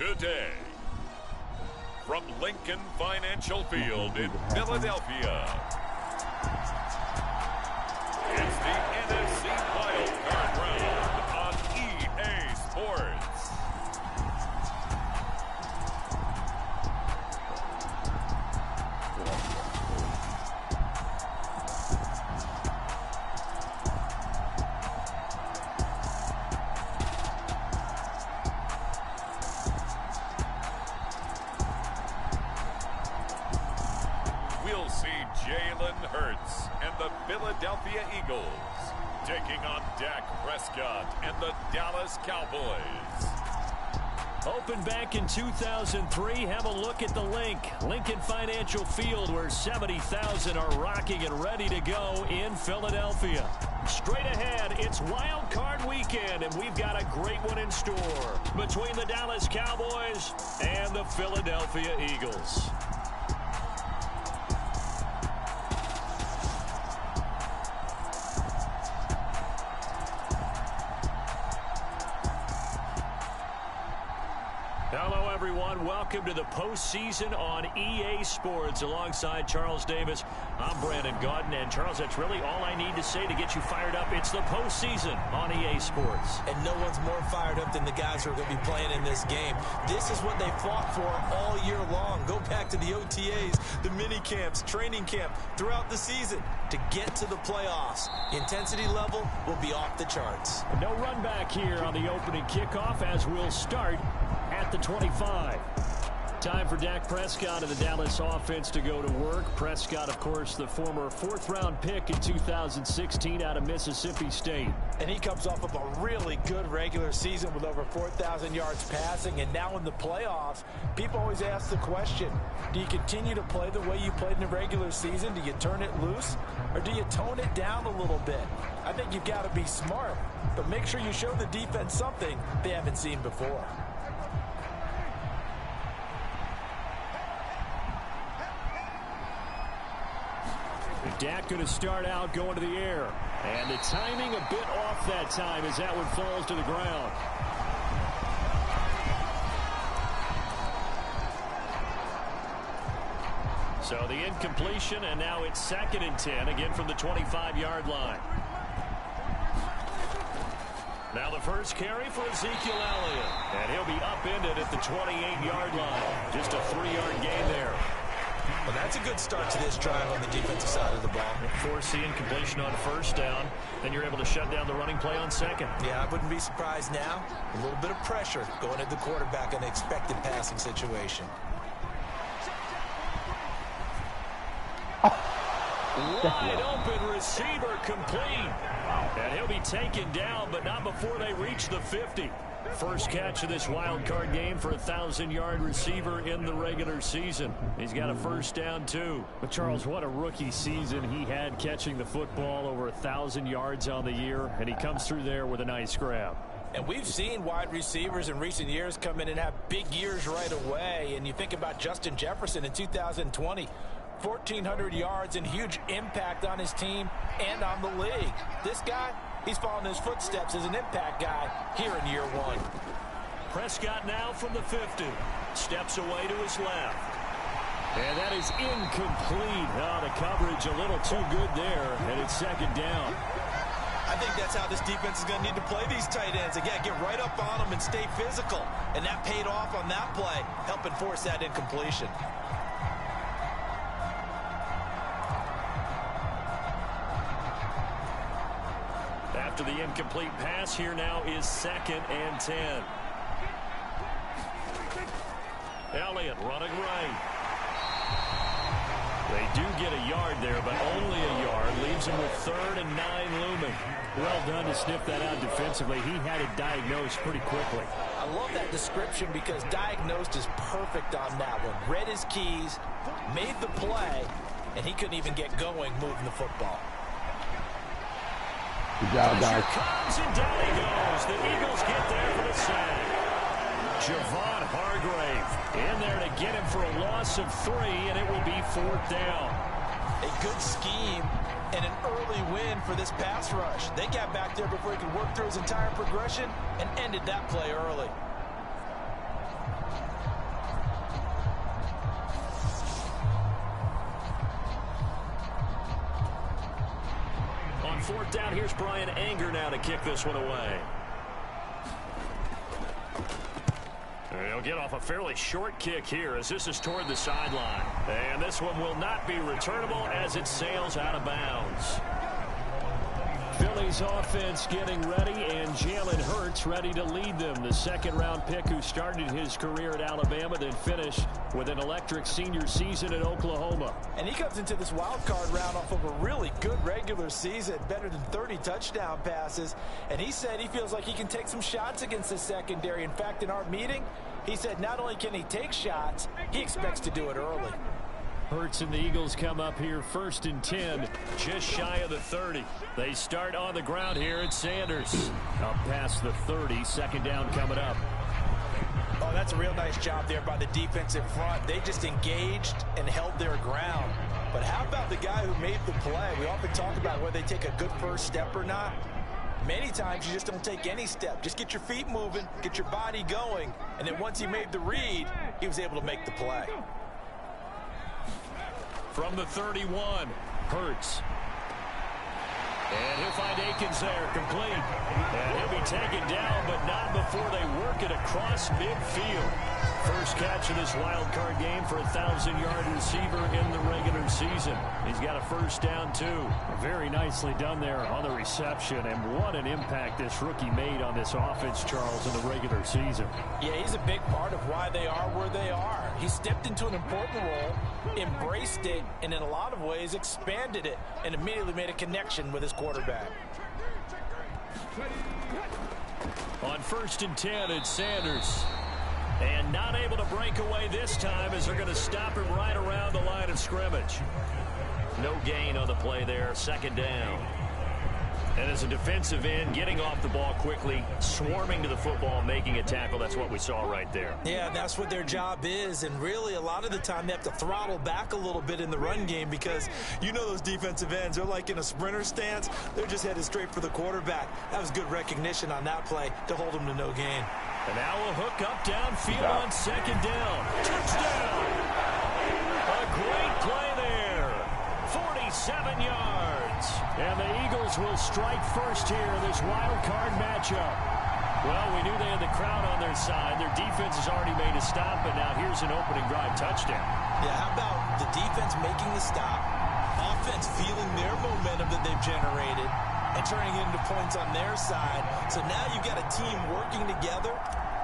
today. From Lincoln Financial Field in Philadelphia, it's the NFC Wild Card Round on EA Sports. We'll see Jalen Hurts and the Philadelphia Eagles taking on Dak Prescott and the Dallas Cowboys. Opened back in 2003, have a look at the Lincoln Financial Field, where 70,000 are rocking and ready to go in Philadelphia. Straight ahead, it's Wild Card Weekend, and we've got a great one in store between the Dallas Cowboys and the Philadelphia Eagles. Hello, everyone. Welcome to the postseason on EA Sports. Alongside Charles Davis, I'm Brandon Gaudin. And, Charles, that's really all I need to say to get you fired up. It's the postseason on EA Sports. And no one's more fired up than the guys who are going to be playing in this game. This is what they fought for all year long. Go back to the OTAs, the mini camps, training camp, throughout the season to get to the playoffs. The intensity level will be off the charts. No run back here on the opening kickoff as we'll start at the 25. Time for Dak Prescott and the Dallas offense to go to work. Prescott, of course, the former fourth-round pick in 2016 out of Mississippi State. And he comes off of a really good regular season with over 4,000 yards passing. And now in the playoffs, people always ask the question, do you continue to play the way you played in the regular season? Do you turn it loose? Or do you tone it down a little bit? I think you've got to be smart, but make sure you show the defense something they haven't seen before. Dak going to start out going to the air. And the timing a bit off that time as that one falls to the ground. So the incompletion, and now it's 2nd and 10, again from the 25-yard line. Now the first carry for Ezekiel Elliott. And he'll be upended at the 28-yard line. Just a 3-yard gain there. Well, that's a good start to this drive on the defensive side of the ball. Force the incompletion on first down. Then you're able to shut down the running play on second. Yeah, I wouldn't be surprised now. A little bit of pressure going at the quarterback in an expected passing situation. Wide open receiver complete. And he'll be taken down, but not before they reach the 50. First catch of this wild card game for a 1,000-yard receiver in the regular season. He's got a first down, too. But, Charles, what a rookie season he had catching the football, over 1,000 yards on the year, and he comes through there with a nice grab. And we've seen wide receivers in recent years come in and have big years right away. And you think about Justin Jefferson in 2020. 1,400 yards and huge impact on his team and on the league. This guy, he's following his footsteps as an impact guy here in year one. Prescott now from the 50. Steps away to his left. And that is incomplete. Oh, the coverage a little too good there, and it's 2nd down. I think that's how this defense is going to need to play these tight ends. Again, get right up on them and stay physical. And that paid off on that play, helping force that incompletion. After the incomplete pass, here now is 2nd and 10. Elliott running right. They do get a yard there, but only a yard. Leaves him with 3rd and 9 looming. Well done to sniff that out defensively. He had it diagnosed pretty quickly. I love that description because diagnosed is perfect on that one. Read his keys, made the play, and he couldn't even get going moving the football. Good job, guys. Comes and down he goes. The Eagles get there for the sack. Javon Hargrave in there to get him for a loss of 3, and it will be 4th down. A good scheme and an early win for this pass rush. They got back there before he could work through his entire progression and ended that play early. On fourth down, here's Brian Anger now to kick this one away. He'll get off a fairly short kick here as this is toward the sideline. And this one will not be returnable as it sails out of bounds. Philly's offense getting ready, and Jalen Hurts ready to lead them. The second-round pick who started his career at Alabama, then finished with an electric senior season at Oklahoma. And he comes into this wild card round off of a really good regular season, better than 30 touchdown passes. And he said he feels like he can take some shots against the secondary. In fact, in our meeting, he said not only can he take shots, he expects to do it early. Hurts and the Eagles come up here 1st and 10, just shy of the 30. They start on the ground here at Sanders. Up past the 30, second down coming up. Oh, that's a real nice job there by the defensive front. They just engaged and held their ground. But how about the guy who made the play? We often talk about whether they take a good first step or not. Many times you just don't take any step. Just get your feet moving, get your body going, and then once he made the read, he was able to make the play. From the 31, Hurts. And he'll find Akins there, complete. And he'll be taken down, but not before they work it across midfield. First catch of this wild card game for a 1,000-yard receiver in the regular season. He's got a first down, too. Very nicely done there on the reception. And what an impact this rookie made on this offense, Charles, in the regular season. Yeah, he's a big part of why they are where they are. He stepped into an important role, embraced it, and in a lot of ways expanded it, and immediately made a connection with his quarterback. On 1st and 10, it's Sanders. And not able to break away this time as they're going to stop him right around the line of scrimmage. No gain on the play there, second down. And as a defensive end, getting off the ball quickly, swarming to the football, making a tackle, that's what we saw right there. Yeah, that's what their job is, and really a lot of the time they have to throttle back a little bit in the run game because you know those defensive ends, they're like in a sprinter stance, they're just headed straight for the quarterback. That was good recognition on that play to hold them to no gain. And now we'll hook up downfield on second down. Touchdown! A great play there. 47 yards. And the Eagles will strike first here in this wild card matchup. Well, we knew they had the crowd on their side. Their defense has already made a stop, but now here's an opening drive touchdown. Yeah, how about the defense making the stop, offense feeling their momentum that they've generated, and turning it into points on their side. So now you've got a team working together,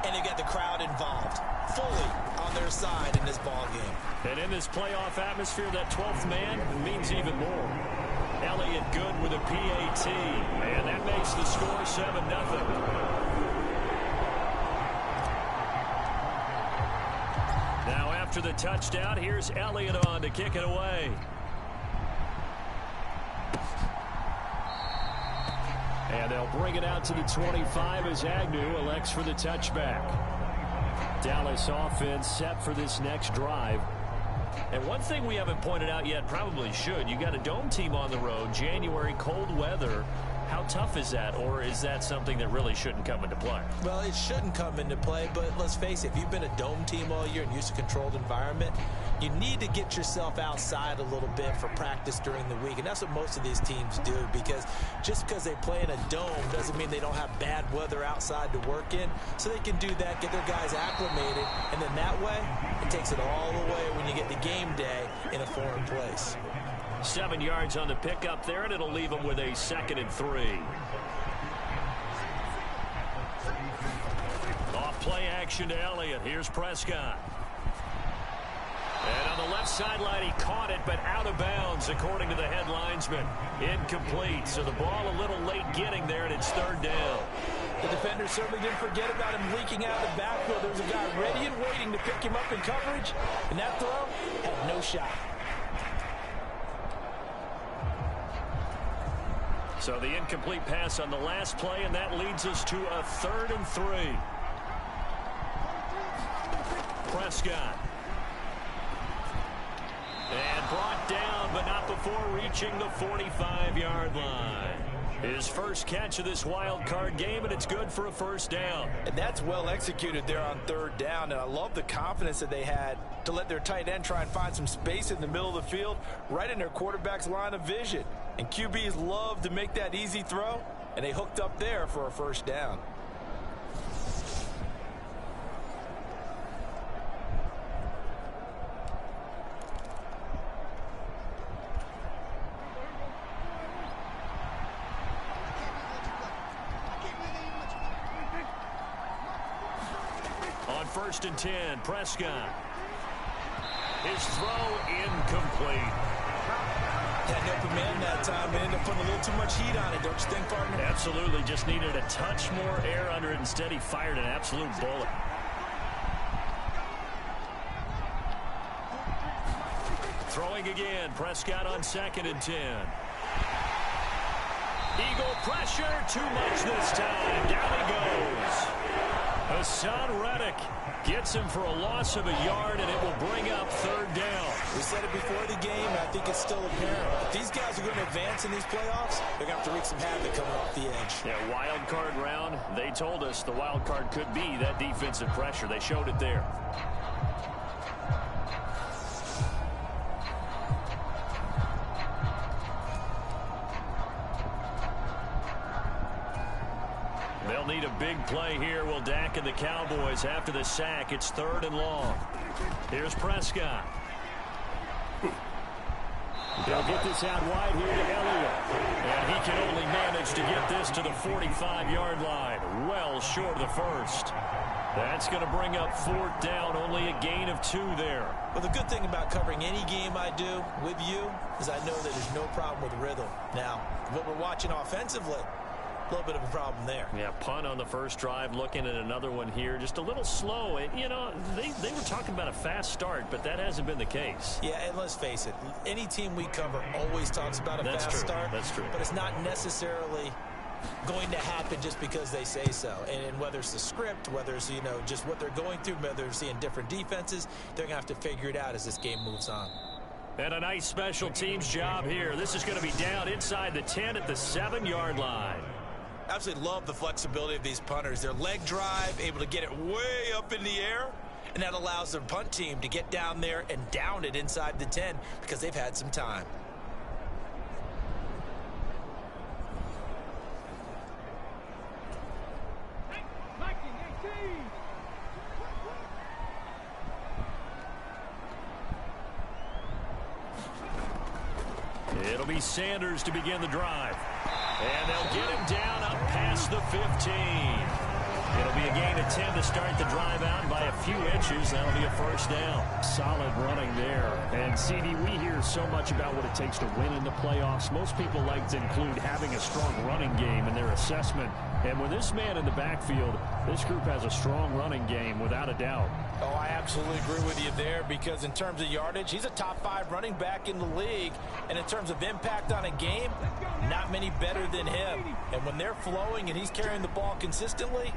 and they've got the crowd involved fully on their side in this ball game. And in this playoff atmosphere, that 12th man means even more. Elliott Good with a PAT, and that makes the score 7-0. Now after the touchdown, here's Elliott on to kick it away. And they'll bring it out to the 25 as Agnew elects for the touchback. Dallas offense set for this next drive. And one thing we haven't pointed out yet, probably should, you got a dome team on the road, January, cold weather. How tough is that, or is that something that really shouldn't come into play? Well, it shouldn't come into play, but let's face it, if you've been a dome team all year and used to a controlled environment, you need to get yourself outside a little bit for practice during the week, and that's what most of these teams do, because just because they play in a dome doesn't mean they don't have bad weather outside to work in, so they can do that, get their guys acclimated, and then that way, it takes it all away when you get to game day in a foreign place. 7 yards on the pickup there, and it'll leave them with a 2nd and 3. Off play action to Elliott. Here's Prescott. And on the left sideline, he caught it, but out of bounds, according to the head linesman. Incomplete, so the ball a little late getting there, and it's 3rd down. The defender certainly didn't forget about him leaking out of the backfield. There was a guy ready and waiting to pick him up in coverage, and that throw had no shot. So the incomplete pass on the last play, and that leads us to a 3rd and 3. Prescott. And brought down, but not before reaching the 45-yard line. His first catch of this wild card game, and it's good for a first down. And that's well executed there on third down, and I love the confidence that they had to let their tight end try and find some space in the middle of the field, right in their quarterback's line of vision. And QBs love to make that easy throw, and they hooked up there for a first down. First and 10, Prescott. His throw incomplete. Had no command that time, but ended up putting a little too much heat on it, don't you think, partner? Absolutely, just needed a touch more air under it. Instead, he fired an absolute bullet. Throwing again, Prescott on 2nd and 10. Eagle pressure, too much this time. Down he goes. Hassan Reddick gets him for a loss of a yard, and it will bring up third down. We said it before the game, and I think it's still apparent. If these guys are going to advance in these playoffs, they're going to have to wreak some havoc coming off the edge. Yeah, wild card round, they told us the wild card could be that defensive pressure. They showed it there. They'll need a big play here. Will Dak and the Cowboys after the sack. It's 3rd and long. Here's Prescott. They'll get this out wide here to Elliott. And he can only manage to get this to the 45-yard line. Well short of the first. That's going to bring up 4th down. Only a gain of 2 there. Well, the good thing about covering any game I do with you is I know that there's no problem with rhythm. Now, what we're watching offensively, a little bit of a problem there. Yeah, punt on the first drive, looking at another one here. Just a little slow. You know, they were talking about a fast start, but that hasn't been the case. Yeah, and let's face it, any team we cover always talks about a fast start. That's true. But it's not necessarily going to happen just because they say so. And whether it's the script, whether it's, you know, just what they're going through, whether they're seeing different defenses, they're going to have to figure it out as this game moves on. And a nice special teams job here. This is going to be down inside the 10 at the 7-yard line. Absolutely love the flexibility of these punters. Their leg drive, able to get it way up in the air, and that allows their punt team to get down there and down it inside the 10 because they've had some time. It'll be Sanders to begin the drive. And they'll get him down up past the 15. It'll be a gain of 10 to start the drive out by a few inches. That'll be a first down. Solid running there. And, CD, we hear so much about what it takes to win in the playoffs. Most people like to include having a strong running game in their assessment. And with this man in the backfield, this group has a strong running game without a doubt. Oh, I absolutely agree with you there because in terms of yardage, he's a top 5 running back in the league. And in terms of impact on a game, not many better than him. And when they're flowing and he's carrying the ball consistently,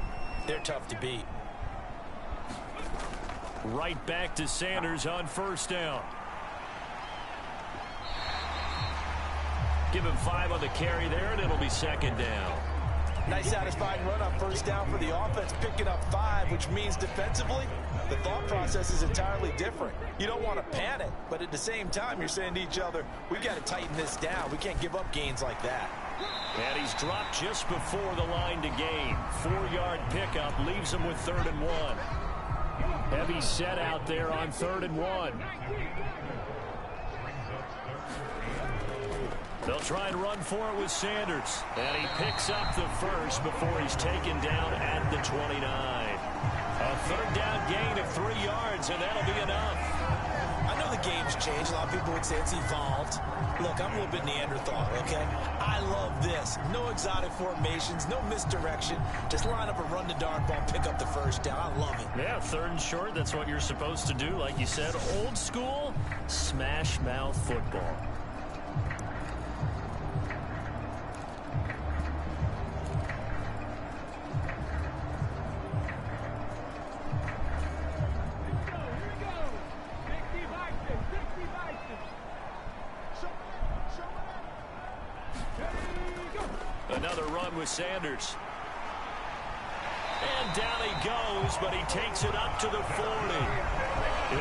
they're tough to beat. Right back to Sanders on first down. Give him 5 on the carry there, and it'll be 2nd down. Nice satisfying run on first down for the offense, picking up 5, which means defensively, the thought process is entirely different. You don't want to panic, but at the same time, you're saying to each other, we've got to tighten this down. We can't give up gains like that. And he's dropped just before the line to gain. 4-yard pickup leaves him with 3rd and 1. Heavy set out there on 3rd and 1. They'll try and run for it with Sanders. And he picks up the first before he's taken down at the 29. A 3rd down gain of 3 yards, and that'll be enough. I know the game's changed. A lot of people would say it's evolved. Look, I'm a little bit Neanderthal, okay? I love this. No exotic formations, no misdirection. Just line up and run the darn ball, pick up the first down. I love it. Yeah, 3rd and short, that's what you're supposed to do. Like you said, old school, smash mouth football. Another run with Sanders. And down he goes, but he takes it up to the 40.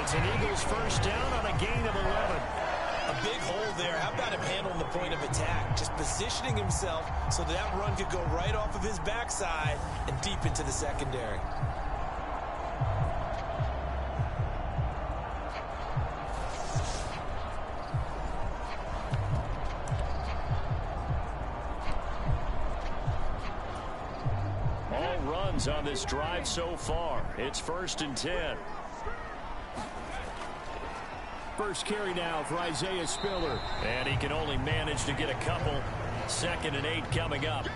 It's an Eagles first down on a gain of 11. A big hole there. How about him handling the point of attack? Just positioning himself so that run could go right off of his backside and deep into the secondary. All runs on this drive so far. It's 1st and 10. First carry now for Isaiah Spiller. And he can only manage to get a couple. 2nd and 8 coming up.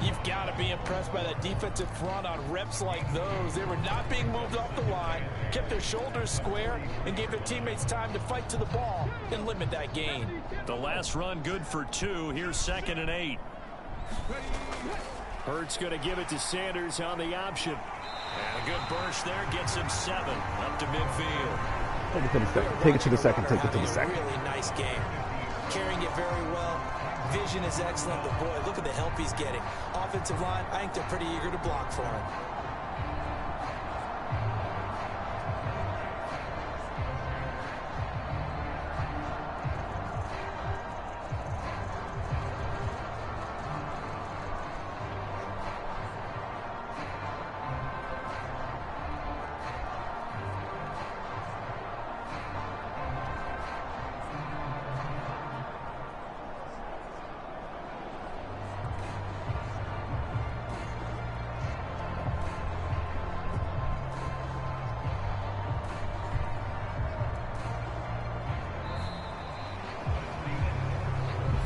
You've got to be impressed by that defensive front on reps like those. They were not being moved off the line, kept their shoulders square, and gave their teammates time to fight to the ball and limit that gain. The last run good for 2. Here's 2nd and 8. Hurts going to give it to Sanders on the option. And a good burst there gets him 7 up to midfield. Take it to the second. Take it to the second. Take it to the second. Really nice game. Carrying it very well. Vision is excellent, but boy, look at the help he's getting. Offensive line, I think they're pretty eager to block for him.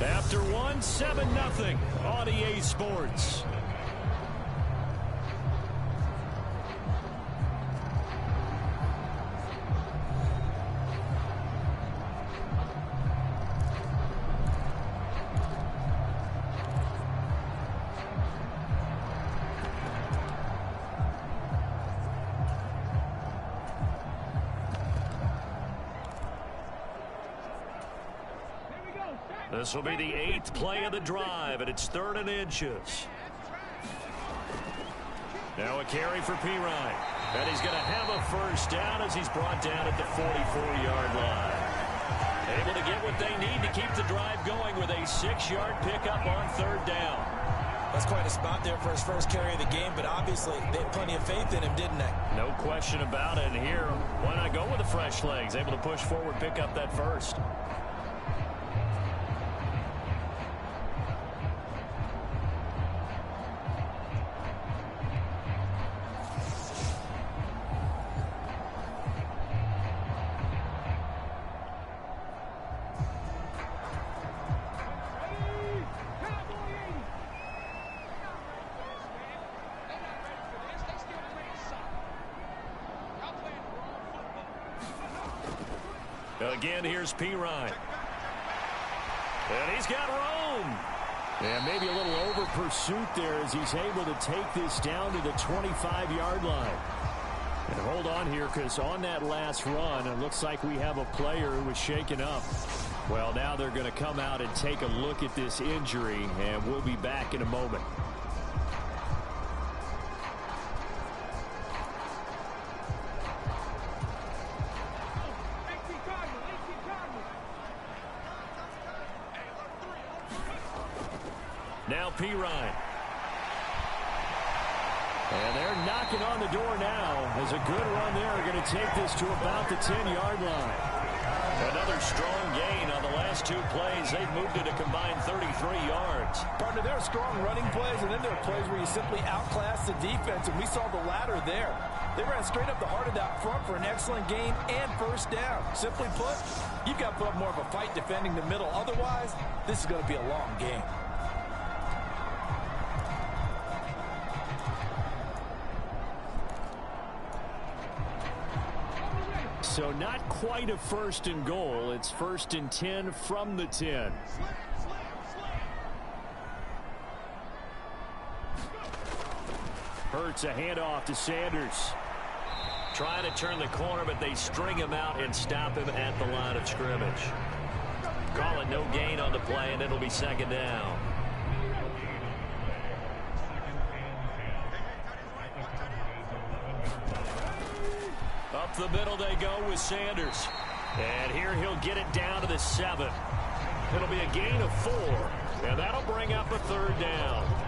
After 1, 7-0 on EA Sports. This will be the 8th play of the drive, and it's 3rd and inches. Now a carry for Pirine. And he's going to have a first down as he's brought down at the 44-yard line. Able to get what they need to keep the drive going with a 6-yard pickup on 3rd down. That's quite a spot there for his first carry of the game, but obviously they had plenty of faith in him, didn't they? No question about it. And here, why not go with the fresh legs? Able to push forward, pick up that first. Again, here's Pirine. And he's got room. And maybe a little over pursuit there as he's able to take this down to the 25-yard line. And hold on here, because on that last run, it looks like we have a player who was shaken up. Well, now they're going to come out and take a look at this injury, and we'll be back in a moment. Now Pirine. And they're knocking on the door now. As a good run there, going to take this to about the 10-yard line. Another strong gain on the last 2 plays. They've moved it a combined 33 yards. Partner, there are strong running plays, and then there are plays where you simply outclass the defense, and we saw the latter there. They ran straight up the heart of that front for an excellent gain and first down. Simply put, you've got to put up more of a fight defending the middle. Otherwise, this is going to be a long game. So not quite a 1st and goal. It's 1st and 10 from the 10. Hurts a handoff to Sanders. Trying to turn the corner, but they string him out and stop him at the line of scrimmage. Call it no gain on the play, and it'll be 2nd down. Up the middle they go with Sanders. And here he'll get it down to the 7. It'll be a gain of 4. And that'll bring up a 3rd down.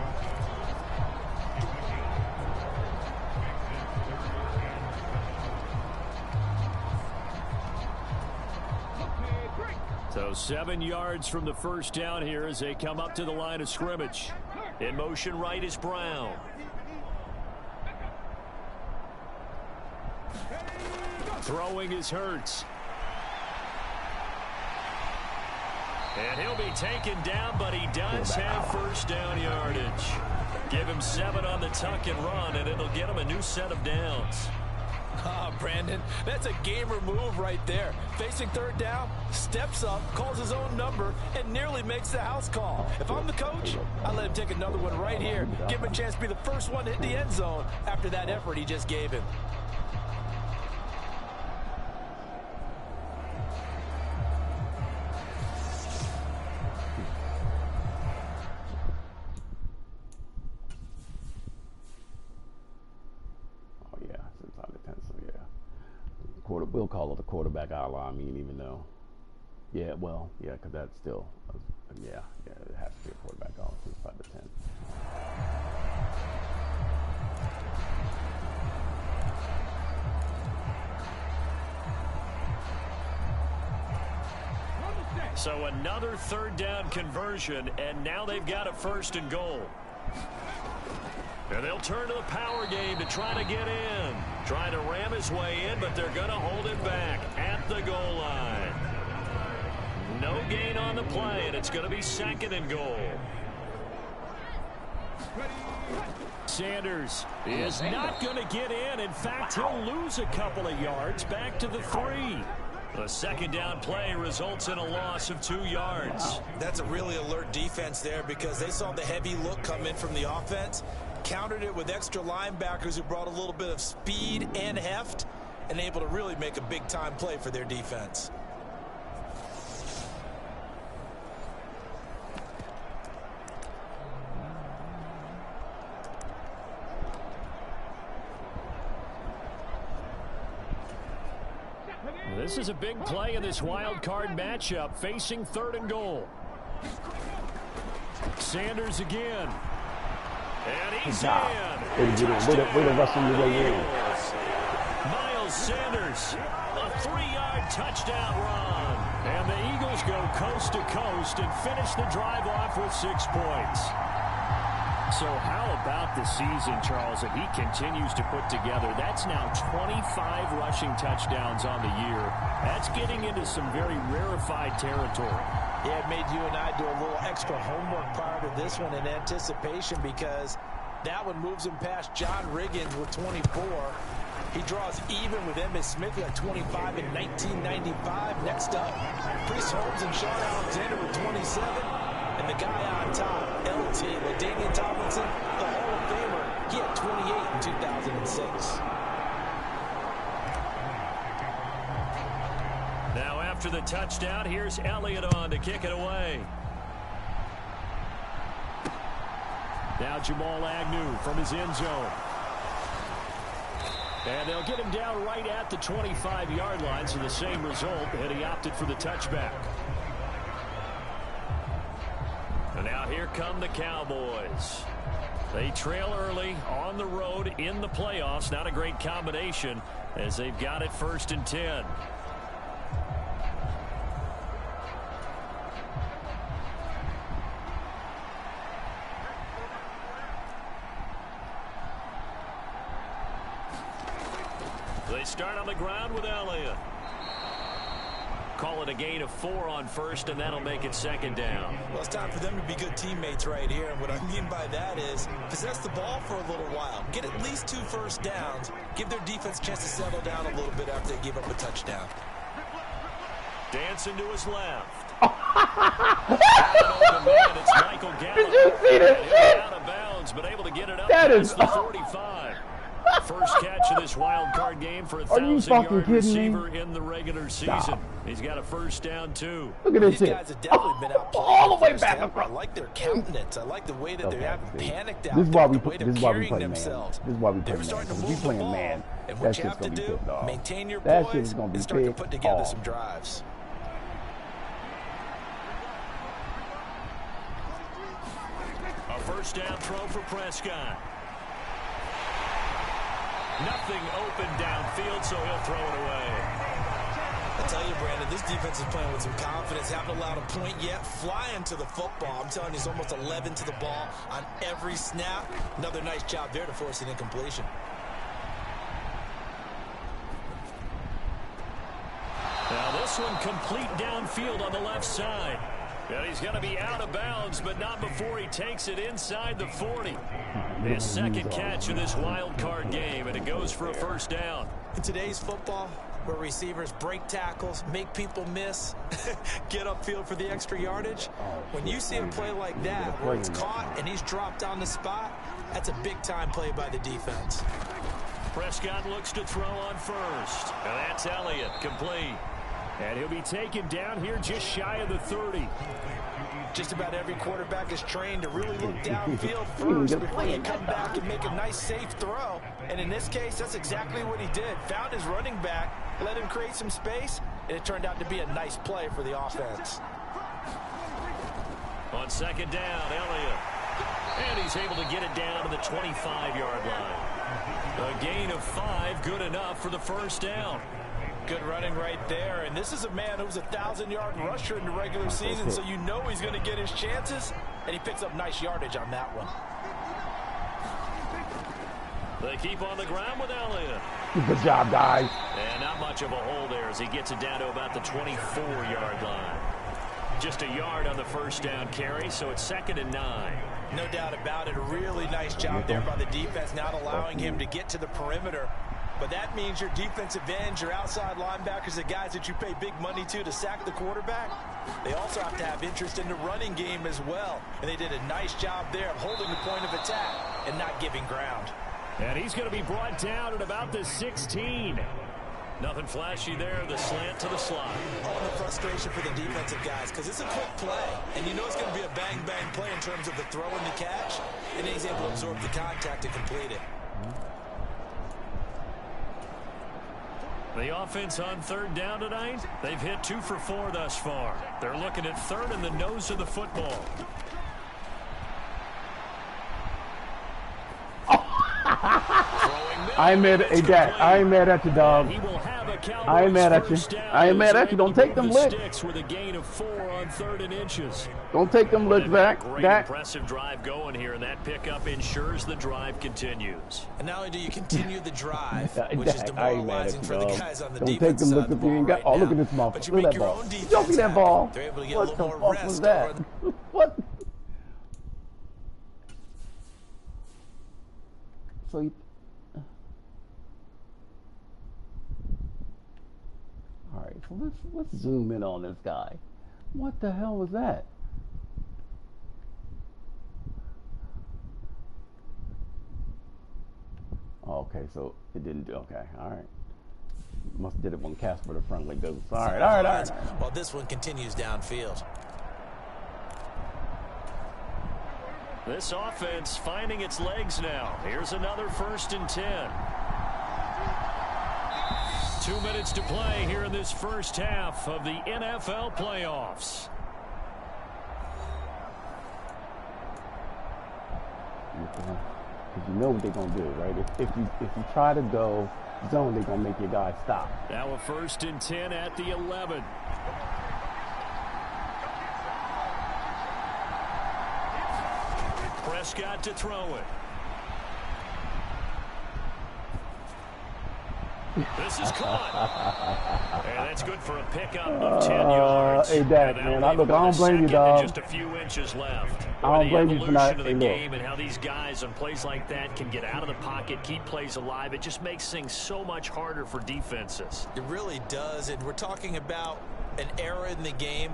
So 7 yards from the first down here as they come up to the line of scrimmage. In motion right is Brown. Throwing is Hurts. And he'll be taken down, but he does have first down yardage. Give him 7 on the tuck and run, and it'll get him a new set of downs. Brandon, that's a gamer move right there. Facing 3rd down, steps up, calls his own number, and nearly makes the house call. If I'm the coach, I let him take another one right here. Give him a chance to be the first one to hit the end zone after that effort he just gave him. We'll call it a quarterback outline. I mean, even though, yeah, well, yeah, because that's still, yeah, it has to be a quarterback outline since 5 to 10. So another 3rd down conversion, and now they've got a 1st and goal. And they'll turn to the power game to try to get in. Trying to ram his way in, but they're going to hold him back at the goal line. No gain on the play, and it's going to be 2nd and goal. Sanders is not going to get in. In fact, he'll lose a couple of yards back to the 3. The 2nd down play results in a loss of 2 yards. That's a really alert defense there because they saw the heavy look come in from the offense, countered it with extra linebackers who brought a little bit of speed and heft, and able to really make a big-time play for their defense. This is a big play in this wild card matchup, facing 3rd and goal. Sanders again. And he's in. Way to wrestle your way in. Miles Sanders, a 3-yard touchdown run. And the Eagles go coast to coast and finish the drive off with 6 points. So how about the season, Charles, that he continues to put together? That's now 25 rushing touchdowns on the year. That's getting into some very rarefied territory. Yeah, it made you and I do a little extra homework prior to this one in anticipation because that one moves him past John Riggins with 24. He draws even with Emmitt Smith at 25 in 1995. Next up, Priest Holmes and Sean Alexander with 27. And the guy on top, LT, LaDainian Tomlinson, the Hall of Famer, he had 28 in 2006. Now after the touchdown, here's Elliott on to kick it away. Now Jamal Agnew from his end zone. And they'll get him down right at the 25-yard line, so the same result, and he opted for the touchback. And now here come the Cowboys. They trail early on the road in the playoffs. Not a great combination as they've got it 1st and 10. They start on the ground with Elliott. Call it a gain of 4 on 1st, and that'll make it 2nd down. Well, it's time for them to be good teammates right here, and what I mean by that is possess the ball for a little while. Get at least 2 first downs. Give their defense a chance to settle down a little bit after they give up a touchdown. Dancing to his left. It's Michael Gallup. Did you see this shit? Out of bounds, but able to get it up that past is the 45. First catch of this this wild card game for a Are you fucking 1,000-yard kidding me? receiver in the regular season. Stop. He's got a first down, too. Look at this These shit. guys have definitely been out All the way first back half. across. I like their countenance. I like the way that they Okay, haven't see. panicked out This is why there, we the way play. they're This is why we carrying play man. themselves. This is why we They're play starting man. to We move the playing ball. man. And That what you shit's have to gonna be do, good, dog. maintain your That shit poise is gonna be and start to big. put together Oh. some drives. A first down throw for Prescott. Nothing open downfield, so he'll throw it away. I tell you, Brandon, this defense is playing with some confidence. Haven't allowed a point yet. Flying to the football. I'm telling you, he's almost 11 to the ball on every snap. Another nice job there to force an incompletion. Now this one complete downfield on the left side. And he's going to be out of bounds, but not before he takes it inside the 40. His second catch of this wild card game, and it goes for a first down. In today's football, where receivers break tackles, make people miss, get upfield for the extra yardage, when you see a play like that, where it's caught and he's dropped on the spot, that's a big-time play by the defense. Prescott looks to throw on first. And that's Elliott, complete. And he'll be taken down here just shy of the 30. Just about every quarterback is trained to really look downfield first before you come back and make a nice, safe throw. And in this case, that's exactly what he did. Found his running back, let him create some space, and it turned out to be a nice play for the offense. On second down, Elliott. And he's able to get it down to the 25-yard line. A gain of 5, good enough for the first down. Good running right there. And this is a man who's a 1,000-yard rusher in the regular season, so you know he's going to get his chances, and he picks up nice yardage on that one. They keep on the ground with Elliott. Good job, guys. And not much of a hole there as he gets it down to about the 24-yard line. Just a yard on the first down carry, so it's 2nd and 9. No doubt about it. A really nice job there by the defense, not allowing him to get to the perimeter. But that means your defensive ends, your outside linebackers, the guys that you pay big money to sack the quarterback, they also have to have interest in the running game as well. And they did a nice job there of holding the point of attack and not giving ground. And he's going to be brought down at about the 16. Nothing flashy there, the slant to the slot. All the frustration for the defensive guys, because it's a quick play. And you know it's going to be a bang-bang play in terms of the throw and the catch. And he's able to absorb the contact to complete it. The offense on third down tonight, they've hit 2 for 4 thus far. They're looking at third in the nose of the football. I ain't mad at Dad. I ain't mad at you, dog. I ain't mad at you. I ain't mad at you. Don't take them licks. With a gain of 4 on 3rd and inches. Don't take them licks, Zach. Great impressive drive going here, and that pickup ensures the drive continues. And not only do you continue the drive, which is I ain't mad at demoralizing you, for the dog. guys on the Don't take defense them side licks of the if you ball ain't got. right Oh, look now. at this motherfucker. But you Look make at that your ball. own defense Don't see that happen. ball. They're able to get a What little the more fuck was rest that? going. What? So you... All right, so let's zoom in on this guy. What the hell was that? Oh, okay, so it didn't do. Okay, all right. Must have did it when Casper the Friendly Ghost. All right. Well, this one continues downfield. This offense finding its legs now. Here's another 1st and 10. 2 minutes to play here in this first half of the NFL playoffs. Because you know what they're going to do, right? If you try to go zone, they're going to make your guy stop. Now a 1st and 10 at the 11. Prescott to throw it. This is caught. And that's good for a pickup of 10 yards. Hey, Dad, man, I don't blame you, dog. Just a few inches left. I don't blame you for not. The game and how these guys on plays like that can get out of the pocket, keep plays alive. It just makes things so much harder for defenses. It really does, and we're talking about an era in the game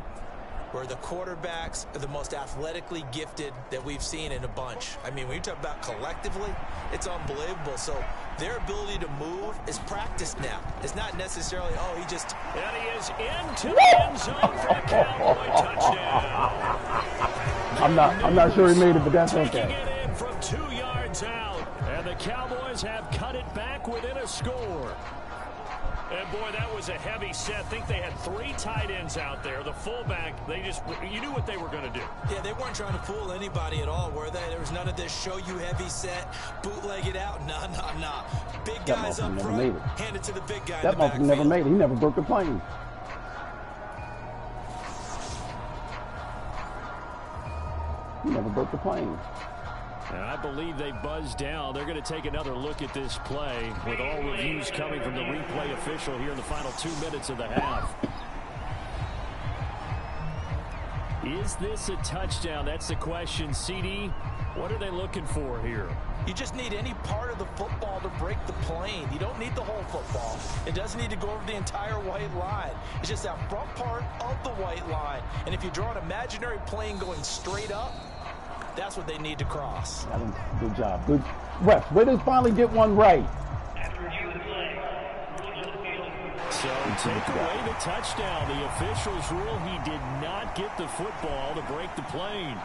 where the quarterbacks are the most athletically gifted that we've seen in a bunch. I mean, when you talk about collectively, it's unbelievable. So their ability to move is practiced now. It's not necessarily, oh, he just... And he is into the end zone for a Cowboy touchdown. I'm not sure he made it, but that's Taking okay. it in from 2 yards out. And the Cowboys have cut it back within a score. And boy, that was a heavy set. I think they had 3 tight ends out there. The fullback, you knew what they were going to do. Yeah, they weren't trying to fool anybody at all, were they? There was none of this show you heavy set, bootleg it out. Nah. Big guys up front, hand it to the big guy in the backfield. That motherfucker never made it. He never broke the plane. He never broke the plane. And I believe they buzzed down. They're going to take another look at this play with all reviews coming from the replay official here in the final 2 minutes of the half. Is this a touchdown? That's the question. CD, what are they looking for here? You just need any part of the football to break the plane. You don't need the whole football. It doesn't need to go over the entire white line. It's just that front part of the white line. And if you draw an imaginary plane going straight up, that's what they need to cross. Good job. Good. Ref, where they finally get one right. So take away the touchdown. The officials rule he did not get the football to break the plane.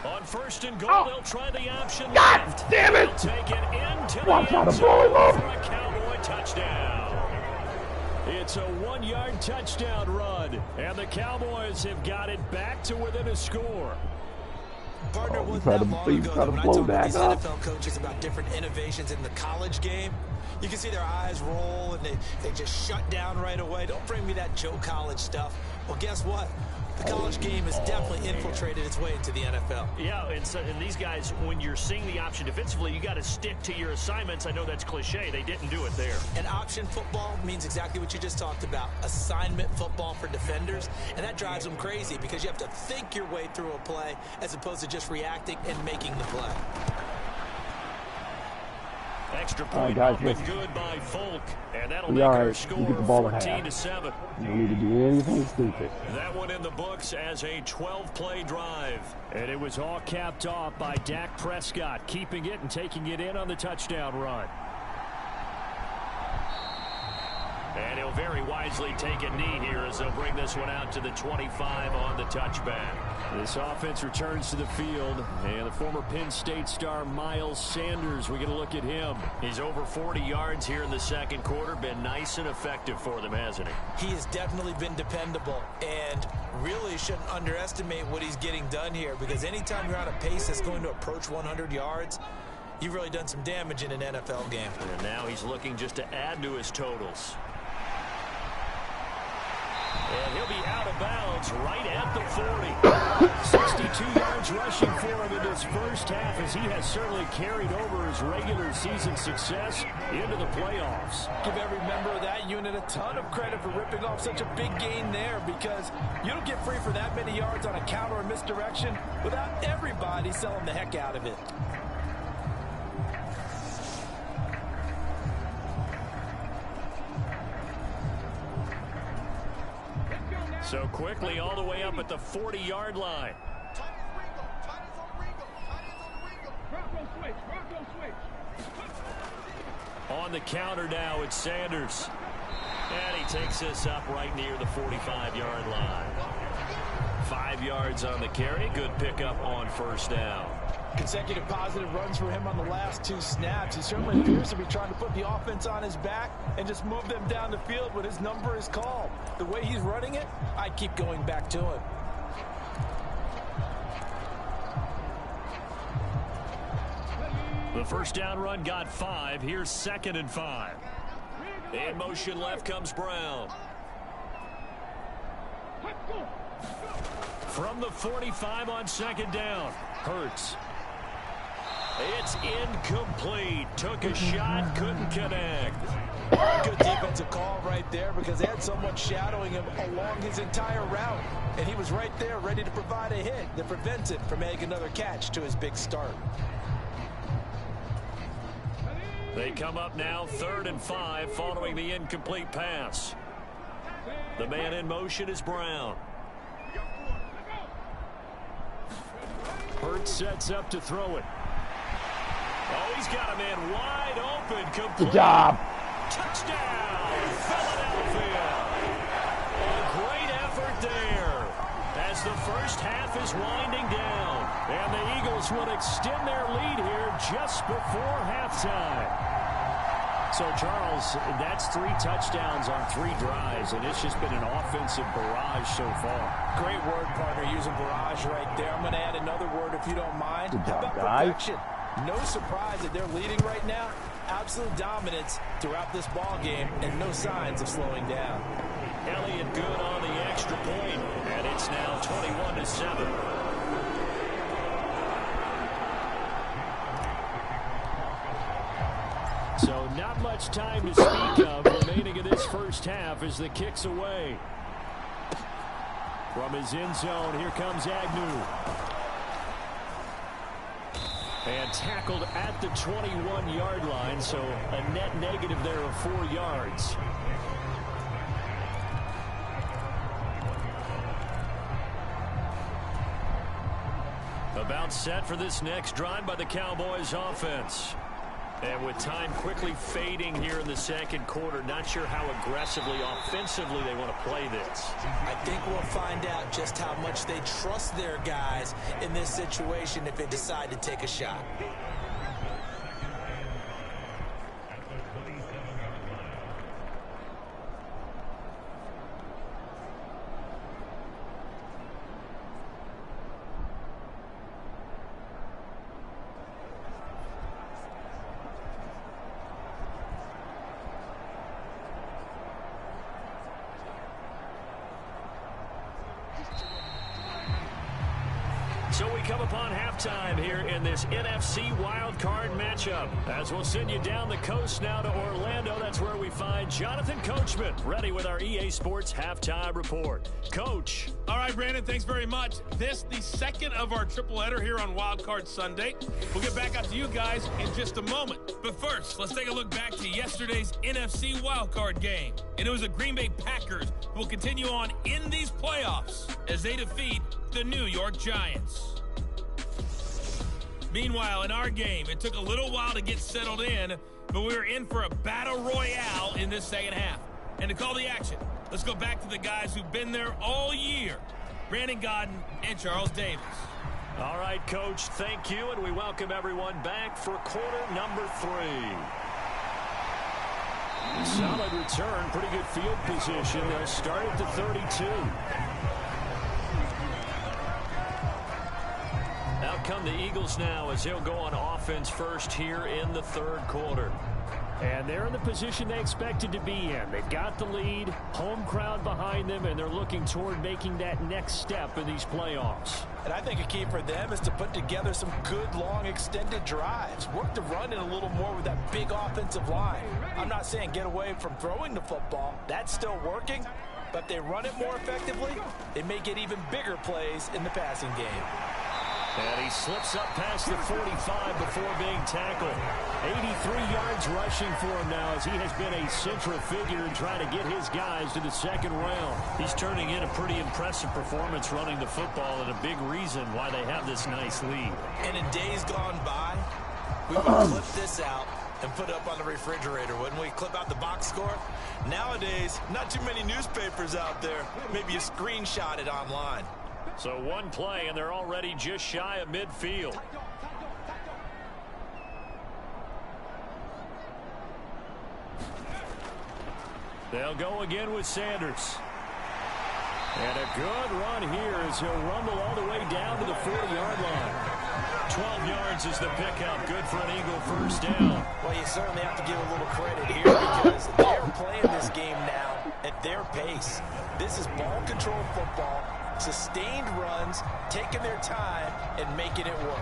On 1st and goal, they'll try the option God left. damn it! They'll take it into Watch the out, end I'm blowing zone up. for a Cowboy touchdown. It's a 1-yard touchdown run, and the Cowboys have got it back to within a score. Partner, wasn't try that to long blow ago that when I back talk to these up. NFL coaches about different innovations in the college game, you can see their eyes roll and they just shut down right away. Don't bring me that Joe College stuff. Well, guess what? The college game has definitely infiltrated its way into the NFL. Yeah, and these guys, when you're seeing the option defensively, you got to stick to your assignments. I know that's cliche. They didn't do it there. And option football means exactly what you just talked about, assignment football for defenders, and that drives them crazy because you have to think your way through a play as opposed to just reacting and making the play. Extra point guys, up and good by Folk, and that'll We make are our right. score You get the ball at 14-7. You don't need to do anything stupid. That one in the books as a 12-play drive. And it was all capped off by Dak Prescott, keeping it and taking it in on the touchdown run. And he'll very wisely take a knee here as they'll bring this one out to the 25 on the touchback. This offense returns to the field, and the former Penn State star Miles Sanders, we get a look at him. He's over 40 yards here in the second quarter. Been nice and effective for them, hasn't he? He has definitely been dependable and really shouldn't underestimate what he's getting done here because anytime you're on a pace that's going to approach 100 yards, you've really done some damage in an NFL game. And now he's looking just to add to his totals. And he'll be out of bounds right at the 40. 62 yards rushing for him in this first half as he has certainly carried over his regular season success into the playoffs. Give every member of that unit a ton of credit for ripping off such a big gain there because you don't get free for that many yards on a counter or misdirection without everybody selling the heck out of it. So quickly all the way up at the 40-yard line. On the counter now, it's Sanders. And he takes this up right near the 45-yard line. 5 yards on the carry. Good pickup on first down. Consecutive positive runs for him on the last 2 snaps. He certainly appears to be trying to put the offense on his back and just move them down the field when his number is called. The way he's running it, I keep going back to him. The first down run got 5. Here's 2nd and 5. In motion left comes Brown. From the 45 on 2nd down. Hurts. It's incomplete. Took a shot, couldn't connect. Good defensive call right there because they had someone shadowing him along his entire route. And he was right there ready to provide a hit that prevents him from making another catch to his big start. They come up now 3rd and 5 following the incomplete pass. The man in motion is Brown. Hurts sets up to throw it. Oh, he's got a man wide open. Complete. Good job. Touchdown, Philadelphia. A great effort there as the first half is winding down. And the Eagles will extend their lead here just before halftime. So, Charles, that's 3 touchdowns on 3 drives, and it's just been an offensive barrage so far. Great word, partner, using barrage right there. I'm going to add another word if you don't mind. Good job, How about guys. protection? No surprise that they're leading right now. Absolute dominance throughout this ball game and no signs of slowing down. Elliott good on the extra point, and it's now 21-7. So not much time to speak of remaining in this first half as the kick's away. From his end zone, here comes Agnew. And tackled at the 21-yard line, so a net negative there of 4 yards. About set for this next drive by the Cowboys offense. And with time quickly fading here in the second quarter, not sure how aggressively, offensively they want to play this. I think we'll find out just how much they trust their guys in this situation if they decide to take a shot. So we come upon halftime here in this NFC wildcard matchup. As we'll send you down the coast now to Orlando, that's where we find Jonathan Coachman, ready with our EA Sports halftime report. Coach. All right, Brandon, thanks very much. This, the second of our tripleheader here on Wildcard Sunday. We'll get back out to you guys in just a moment. But first, let's take a look back to yesterday's NFC wildcard game. And it was the Green Bay Packers who will continue on in these playoffs as they defeat the New York Giants. Meanwhile, in our game, it took a little while to get settled in, but we were in for a battle royale in this second half. And to call the action, let's go back to the guys who've been there all year, Brandon Gaudin and Charles Davis. All right, Coach, thank you, and we welcome everyone back for quarter number 3. Solid return, pretty good field position. They'll start at the 32. Out come the Eagles now as they'll go on offense first here in the third quarter. And they're in the position they expected to be in. They've got the lead, home crowd behind them, and they're looking toward making that next step in these playoffs. And I think a key for them is to put together some good, long, extended drives. Work the run in a little more with that big offensive line. I'm not saying get away from throwing the football. That's still working. But if they run it more effectively, they may get even bigger plays in the passing game. And he slips up past the 45 before being tackled. 83 yards rushing for him now as he has been a central figure in trying to get his guys to the second round. He's turning in a pretty impressive performance running the football and a big reason why they have this nice lead. And in days gone by, we would clip this out and put it up on the refrigerator, wouldn't we? Clip out the box score. Nowadays, not too many newspapers out there. Maybe you screenshot it online. So one play, and they're already just shy of midfield. They'll go again with Sanders. And a good run here as he'll rumble all the way down to the 40-yard line. 12 yards is the pickup. Good for an Eagle first down. Well, you certainly have to give a little credit here because they're playing this game now at their pace. This is ball control football. Sustained runs, taking their time, and making it work.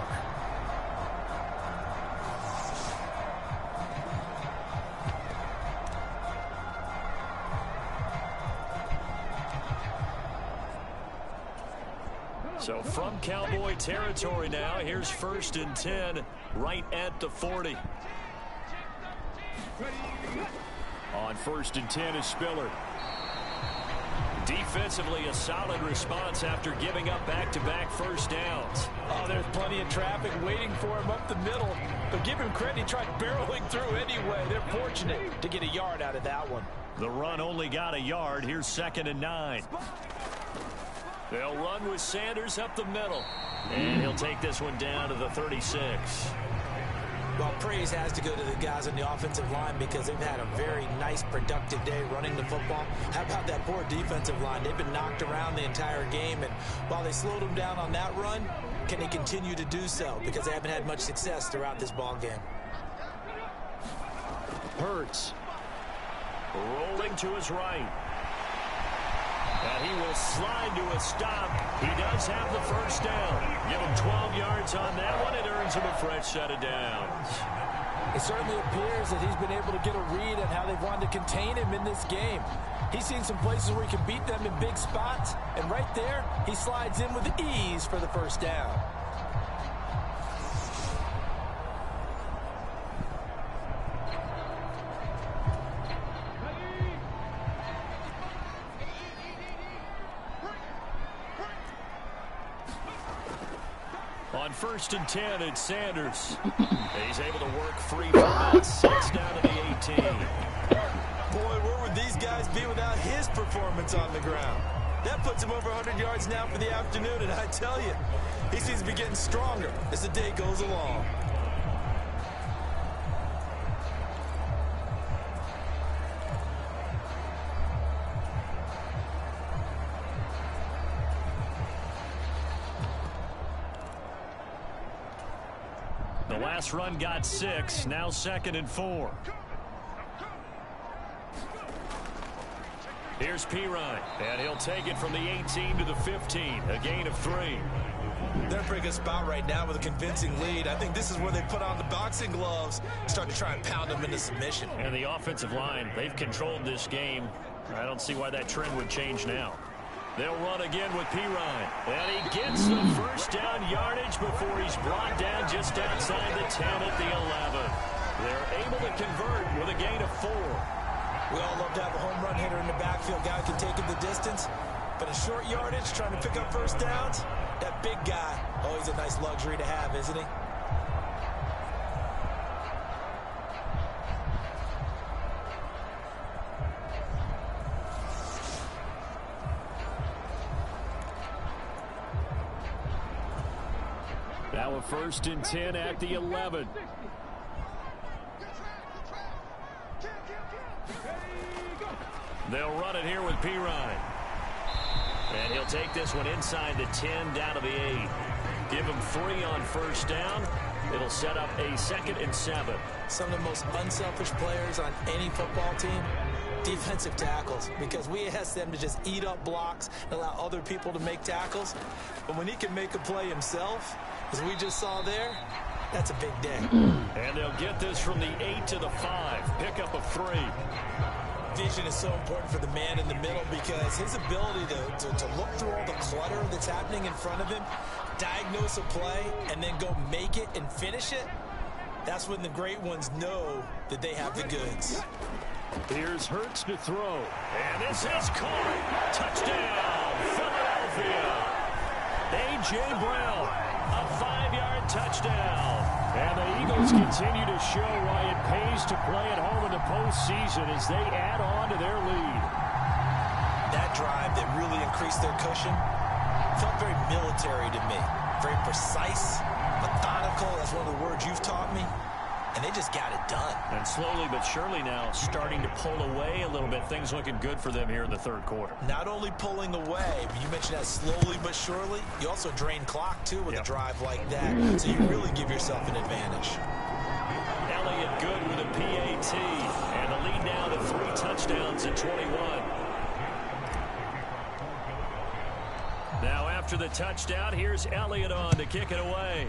So from Cowboy territory now, here's 1st and 10 right at the 40. On 1st and 10 is Spiller. Defensively, a solid response after giving up back-to-back first downs. Oh, there's plenty of traffic waiting for him up the middle. But give him credit, he tried barreling through anyway. They're fortunate to get a yard out of that one. The run only got a yard. Here's 2nd and 9. They'll run with Sanders up the middle. And he'll take this one down to the 36. Well, praise has to go to the guys on the offensive line because they've had a very nice, productive day running the football. How about that poor defensive line? They've been knocked around the entire game, and while they slowed them down on that run, can they continue to do so? Because they haven't had much success throughout this ball game. Hurts. Rolling to his right. And he will slide to a stop. He does have the first down. Give him 12 yards on that one. It earns him a fresh set of downs. It certainly appears that he's been able to get a read on how they've wanted to contain him in this game. He's seen some places where he can beat them in big spots. And right there, he slides in with ease for the first down. On 1st and 10, it's Sanders. He's able to work free from about 6 down to the 18. Boy, where would these guys be without his performance on the ground? That puts him over 100 yards now for the afternoon, and I tell you, he seems to be getting stronger as the day goes along. The last run got 6, now 2nd and 4. Here's Pirine, and he'll take it from the 18 to the 15, a gain of 3. They're in a pretty good spot right now with a convincing lead. I think this is where they put on the boxing gloves, start to try and pound them into submission. And the offensive line, they've controlled this game. I don't see why that trend would change now. They'll run again with Pirine. And he gets the first down yardage before he's brought down just outside the 10 at the 11. They're able to convert with a gain of 4. We all love to have a home run hitter in the backfield. Guy can take it the distance. But a short yardage, trying to pick up first downs, that big guy, always a nice luxury to have, isn't he? Now a 1st and 10 at the 11. They'll run it here with Pirine. And he'll take this one inside the 10 down to the 8. Give him 3 on first down. It'll set up a 2nd and 7. Some of the most unselfish players on any football team, defensive tackles, because we ask them to just eat up blocks and allow other people to make tackles. But when he can make a play himself, as we just saw there, that's a big day. And they'll get this from the 8 to the 5. Pickup of 3. Vision is so important for the man in the middle because his ability to look through all the clutter that's happening in front of him, diagnose a play, and then go make it and finish it, that's when the great ones know that they have the goods. Here's Hurts to throw. And this is caught. Touchdown, Philadelphia. A.J. Brown, a 5-yard touchdown. And the Eagles continue to show why it pays to play at home in the postseason as they add on to their lead. That drive that really increased their cushion felt very military to me. Very precise, methodical. That's one of the words you've taught me. And they just got it done. And slowly but surely now starting to pull away a little bit. Things looking good for them here in the third quarter. Not only pulling away, but you mentioned that slowly but surely. You also drain clock, too, with a drive like that. So you really give yourself an advantage. Elliott good with a PAT. And the lead now to 3 touchdowns at 21. Now after the touchdown, here's Elliott on to kick it away.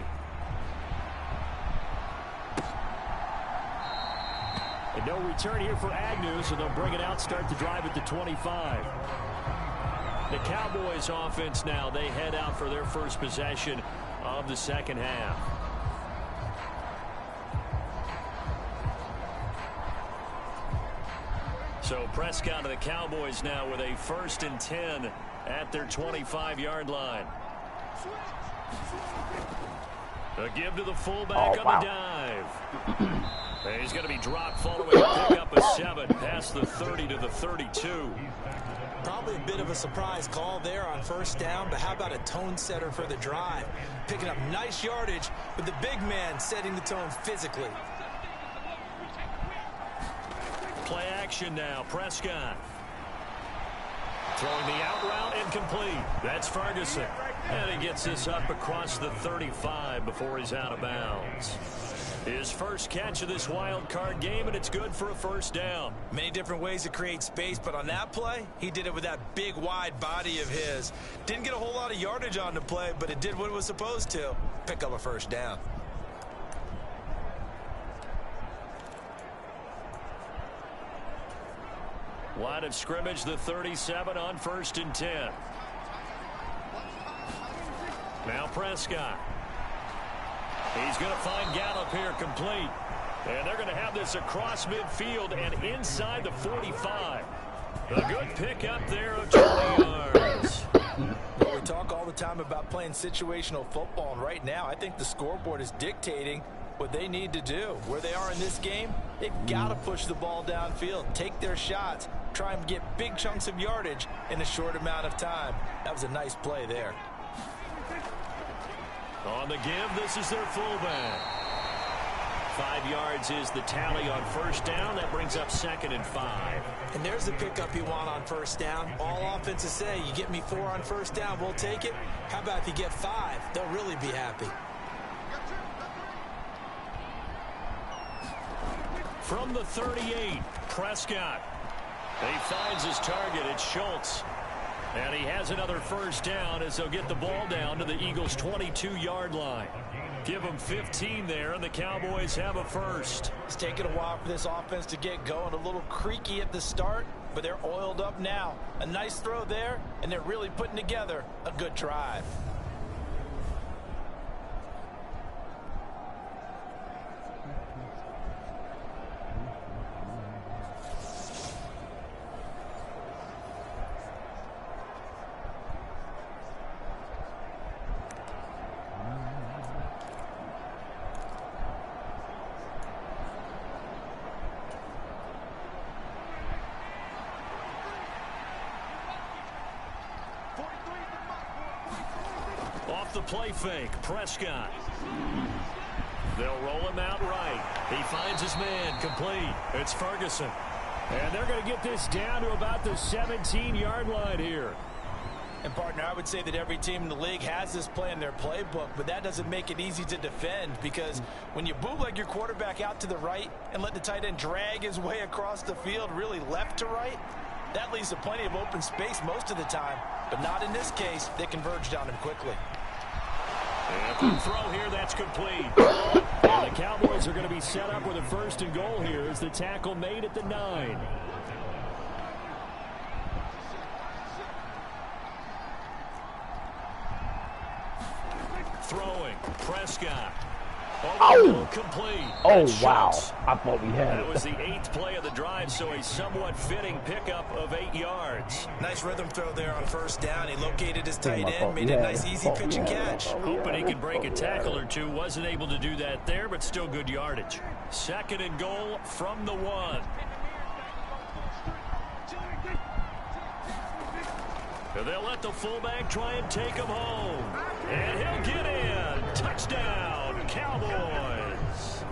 And no return here for Agnew, so they'll bring it out, start the drive at the 25. The Cowboys offense now, they head out for their first possession of the second half. So Prescott and the Cowboys now with a 1st and 10 at their 25-yard line. A give to the fullback on the dive. He's going to be dropped following a pickup of 7 past the 30 to the 32. Probably a bit of a surprise call there on 1st down, but how about a tone setter for the drive? Picking up nice yardage with the big man setting the tone physically. Play action now. Prescott. Throwing the out route incomplete. That's Ferguson. And he gets this up across the 35 before he's out of bounds. His first catch of this wild card game, and it's good for a 1st down. Many different ways to create space, but on that play, he did it with that big, wide body of his. Didn't get a whole lot of yardage on the play, but it did what it was supposed to. Pick up a 1st down. Line of scrimmage, the 37 on 1st and 10. Now Prescott. He's going to find Gallup here complete. And they're going to have this across midfield and inside the 45. A good pickup there of 20 yards. Well, we talk all the time about playing situational football, and right now I think the scoreboard is dictating what they need to do. Where they are in this game, they've got to push the ball downfield, take their shots, try and get big chunks of yardage in a short amount of time. That was a nice play there. On the give, this is their fullback. 5 yards is the tally on 1st down. That brings up 2nd and 5. And there's the pickup you want on 1st down. All offenses say, you get me 4 on 1st down, we'll take it. How about if you get 5? They'll really be happy. From the 38, Prescott. He finds his target. It's Schultz. And he has another 1st down as they'll get the ball down to the Eagles' 22-yard line. Give them 15 there, and the Cowboys have a 1st. It's taken a while for this offense to get going. A little creaky at the start, but they're oiled up now. A nice throw there, and they're really putting together a good drive. Off the play fake, Prescott. They'll roll him out right. He finds his man, complete. It's Ferguson. And they're going to get this down to about the 17-yard line here. And, partner, I would say that every team in the league has this play in their playbook, but that doesn't make it easy to defend because when you bootleg your quarterback out to the right and let the tight end drag his way across the field really left to right, that leaves plenty of open space most of the time, but not in this case. They converged on him quickly. And the throw here, that's complete. And the Cowboys are going to be set up with a 1st and goal here as the tackle made at the 9. Throwing, Prescott. Oh! Complete. Oh, That's wow. Schultz. I thought we had That it. was the 8th play of the drive, so a somewhat fitting pickup of 8 yards. Nice rhythm throw there on 1st down. He located his tight my end, fault. made Yeah, a nice easy fault. pitch and Yeah, catch. fault. Hoping he could break a tackle or two. Wasn't able to do that there, but still good yardage. 2nd and goal from the 1. They'll let the fullback try and take him home. And he'll get in. Touchdown, Cowboys.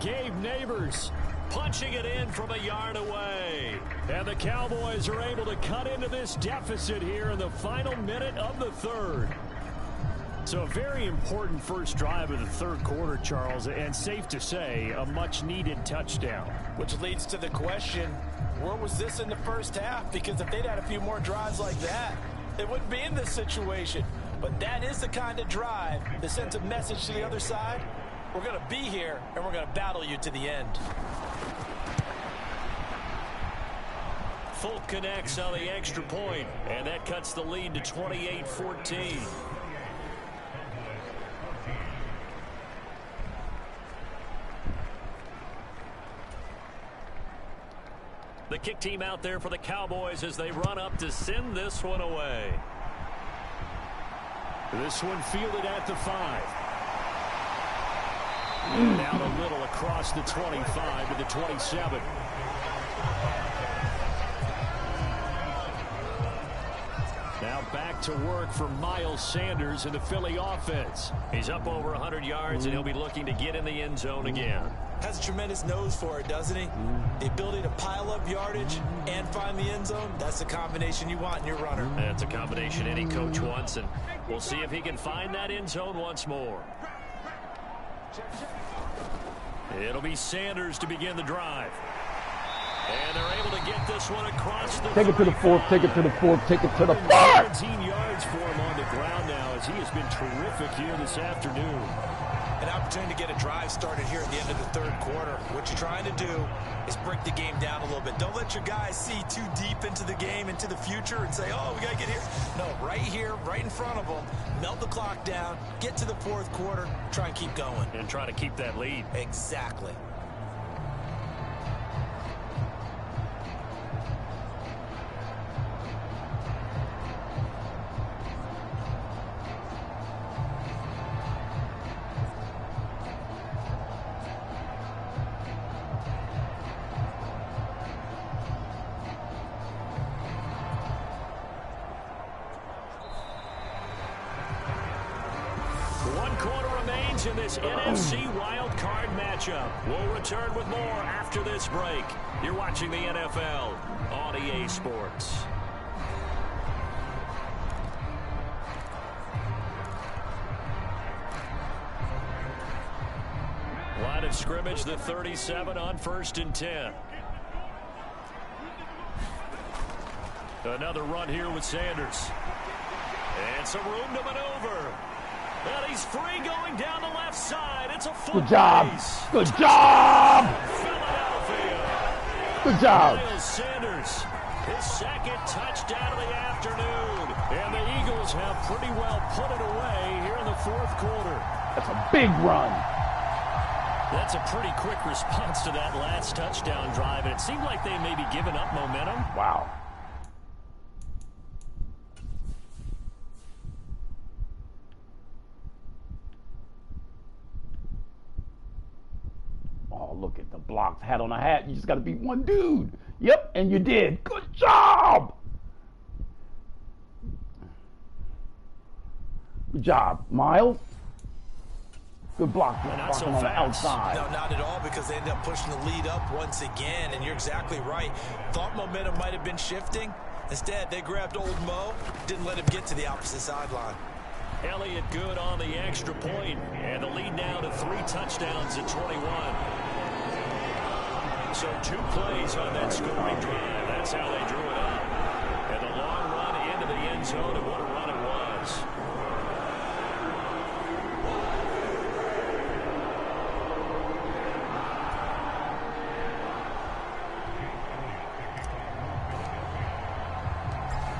Gabe Neighbors Punching it in from a yard away. And the Cowboys are able to cut into this deficit here in the final minute of the 3rd. So a very important first drive of the 3rd quarter, Charles, and safe to say, a much-needed touchdown. Which leads to the question, where was this in the first half? Because if they'd had a few more drives like that, they wouldn't be in this situation. But that is the kind of drive that sends a message to the other side. We're going to be here, and we're going to battle you to the end. Folk connects on the extra point, and that cuts the lead to 28-14. The kick team out there for the Cowboys as they run up to send this one away. This one fielded at the 5. Down a little across the 25 to the 27. Now back to work for Miles Sanders in the Philly offense. He's up over 100 yards, and he'll be looking to get in the end zone again. Has a tremendous nose for it, doesn't he? The ability to pile up yardage and find the end zone, that's the combination you want in your runner. That's a combination any coach wants, and we'll see if he can find that end zone once more. It'll be Sanders to begin the drive. And they're able to get this one across the... Take it to the 4th, take it to the 4th, take it to the 4th! 17 yards for him on the ground now as he has been terrific here this afternoon. An opportunity to get a drive started here at the end of the 3rd quarter. What you're trying to do is break the game down a little bit. Don't let your guys see too deep into the game, into the future, and say, oh, we got to get here. No, right here, right in front of them, melt the clock down, get to the 4th quarter, try and keep going. And try to keep that lead. Exactly. In this NFC wild card matchup. We'll return with more after this break. You're watching the NFL on EA Sports. Line of scrimmage, the 37 on 1st and 10. Another run here with Sanders. And some room to maneuver. And he's free going down the left side. It's a full Good job. race. Good job. Philadelphia. Good job. Miles Sanders, his 2nd touchdown of the afternoon. And the Eagles have pretty well put it away here in the 4th quarter. That's a big run. That's a pretty quick response to that last touchdown drive. And it seemed like they may be giving up momentum. Wow. Look at the blocks, hat on a hat. You just got to beat one dude. Yep, and you did. Good job. Good job, Miles. Good block. Not so on the fast. outside. No, not at all, because they end up pushing the lead up once again, and you're exactly right. Thought momentum might have been shifting. Instead, they grabbed old Mo, didn't let him get to the opposite sideline. Elliott good on the extra point, and the lead now to 3 touchdowns at 21. So 2 plays on that scoring drive. That's how they drew it up. And the long run into the end zone, and what a run it was.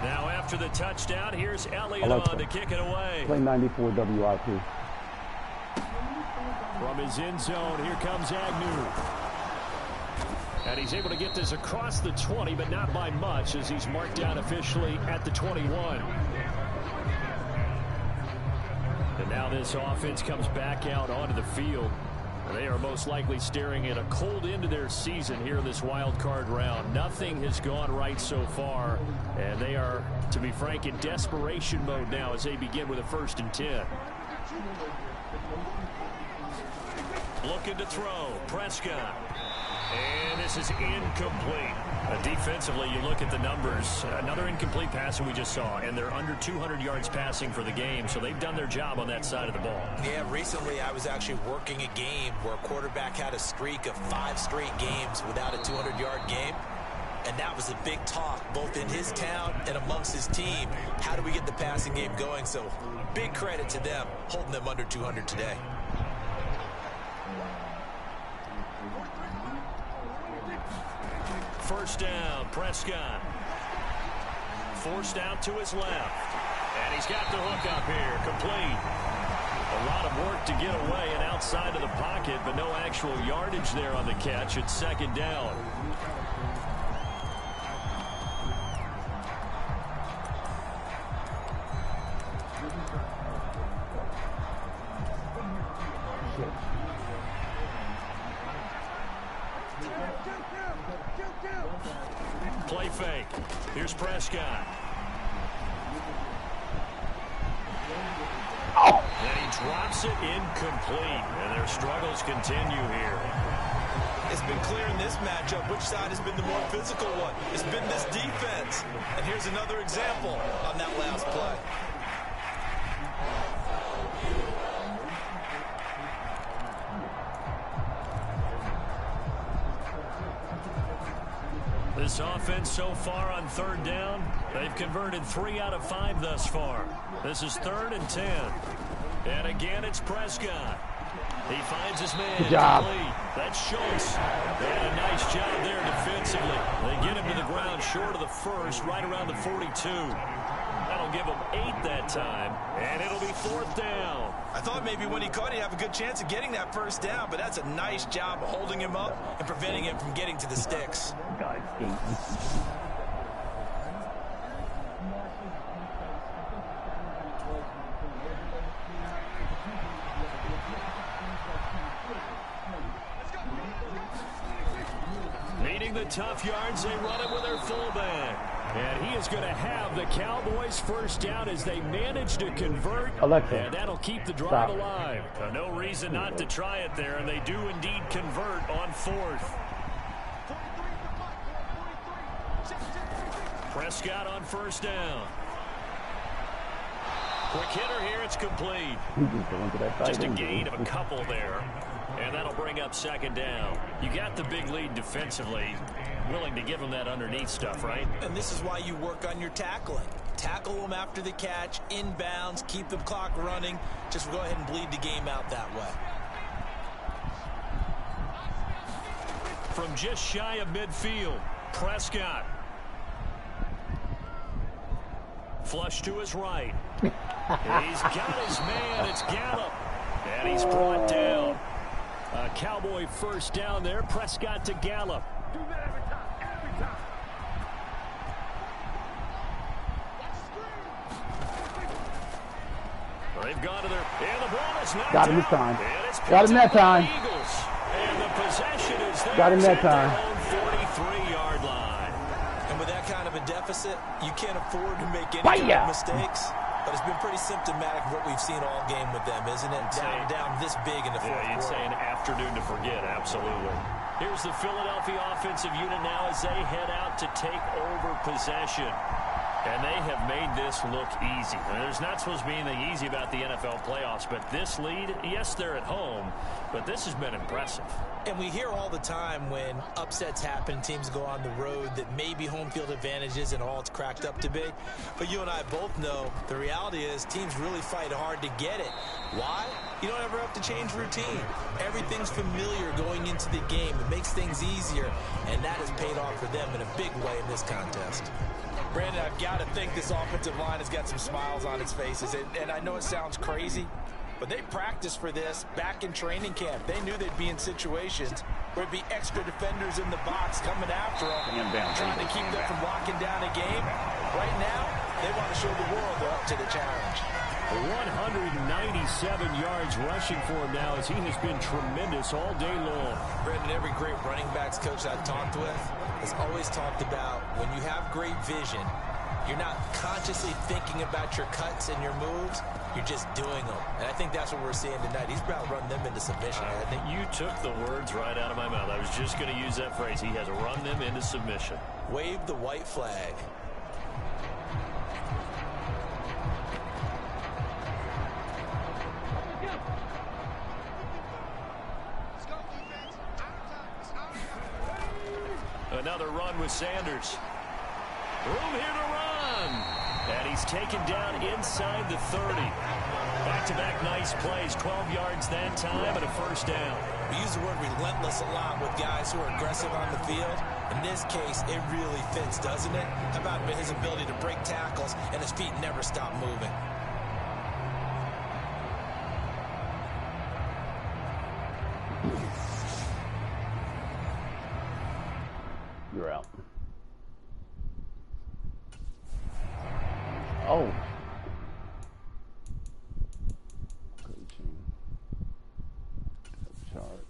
Now after the touchdown, here's Elliott on to kick it away. Play 94 WIP. From his end zone, here comes Agnew. And he's able to get this across the 20, but not by much, as he's marked down officially at the 21. And now this offense comes back out onto the field. They are most likely staring at a cold end to their season here in this wild card round. Nothing has gone right so far, and they are, to be frank, in desperation mode now as they begin with a 1st and 10. Looking to throw, Prescott. And this is incomplete. Defensively, you look at the numbers. Another incomplete pass that we just saw, and they're under 200 yards passing for the game, so they've done their job on that side of the ball. Yeah, recently I was actually working a game where a quarterback had a streak of 5 straight games without a 200-yard game. And that was a big talk, both in his town and amongst his team. How do we get the passing game going? So big credit to them, holding them under 200 today. First down, Prescott. Forced out to his left. And he's got the hook up here, complete. A lot of work to get away and outside of the pocket, but no actual yardage there on the catch. It's 2nd down. Here's Prescott. Oh. And he drops it incomplete. And their struggles continue here. It's been clear in this matchup which side has been the more physical one. It's been this defense. And here's another example on that last play. This offense so far on third down, they've converted 3 out of 5 thus far. This is 3rd and 10. And again, it's Prescott. He finds his man. Good job. Complete. That's Schultz. They had a nice job there defensively. They get him to the ground short of the first, right around the 42. That'll give him 8 that time, and it'll be 4th down. I thought maybe when he caught, he'd have a good chance of getting that first down, but that's a nice job of holding him up and preventing him from getting to the sticks. God, skating. Needing the tough yards, they run it with their fullback. And he is going to have the Cowboys first down as they manage to convert. Alexa, and that'll keep the drive stop. alive. No reason not to try it there, and they do indeed convert on 4th. Prescott on first down. Quick hitter here, it's complete. Just a gain of a couple there. And that'll bring up 2nd down. You got the big lead defensively. Willing to give them that underneath stuff, right? And this is why you work on your tackling. Tackle them after the catch, inbounds, keep the clock running. Just go ahead and bleed the game out that way. From just shy of midfield, Prescott. Flush to his right. He's got his man. It's Gallup. And he's brought down. A Cowboy first down there. Prescott to Gallup. Do that every time. They've gone to their... And the ball is knocked Got him this out. time. And it's Got him that time. Eagles. And the possession is there. Got him that time. 43-yard line. And with that kind of a deficit, you can't afford to make any kind of mistakes. But it's been pretty symptomatic of what we've seen all game with them, isn't it? Down this big in the fourth quarter. You'd say an afternoon to forget, absolutely. Here's the Philadelphia offensive unit now as they head out to take over possession. And they have made this look easy. And there's not supposed to be anything easy about the NFL playoffs, but this lead, yes, they're at home, but this has been impressive. And we hear all the time when upsets happen, teams go on the road, that maybe home field advantage isn't all it's cracked up to be. But you and I both know the reality is teams really fight hard to get it. Why? You don't ever have to change routine. Everything's familiar going into the game. It makes things easier, and that has paid off for them in a big way in this contest. Brandon, I've got to think this offensive line has got some smiles on its faces. And I know it sounds crazy, but they practiced for this back in training camp. They knew they'd be in situations where it'd be extra defenders in the box coming after them, trying to keep them from locking down a game. Right now, they want to show the world they're up to the challenge. 197 yards rushing for him now as he has been tremendous all day long. Brandon, every great running backs coach I've talked with has always talked about when you have great vision, you're not consciously thinking about your cuts and your moves, you're just doing them. And I think that's what we're seeing tonight. He's about to run them into submission. I think you took the words right out of my mouth. I was just going to use that phrase. He has run them into submission. Wave the white flag. Another run with Sanders. Room here to run. And he's taken down inside the 30. Back-to-back nice plays. 12 yards that time and a first down. We use the word relentless a lot with guys who are aggressive on the field. In this case, it really fits, doesn't it? How about his ability to break tackles and his feet never stop moving? You're out. Oh. Coaching. Chart.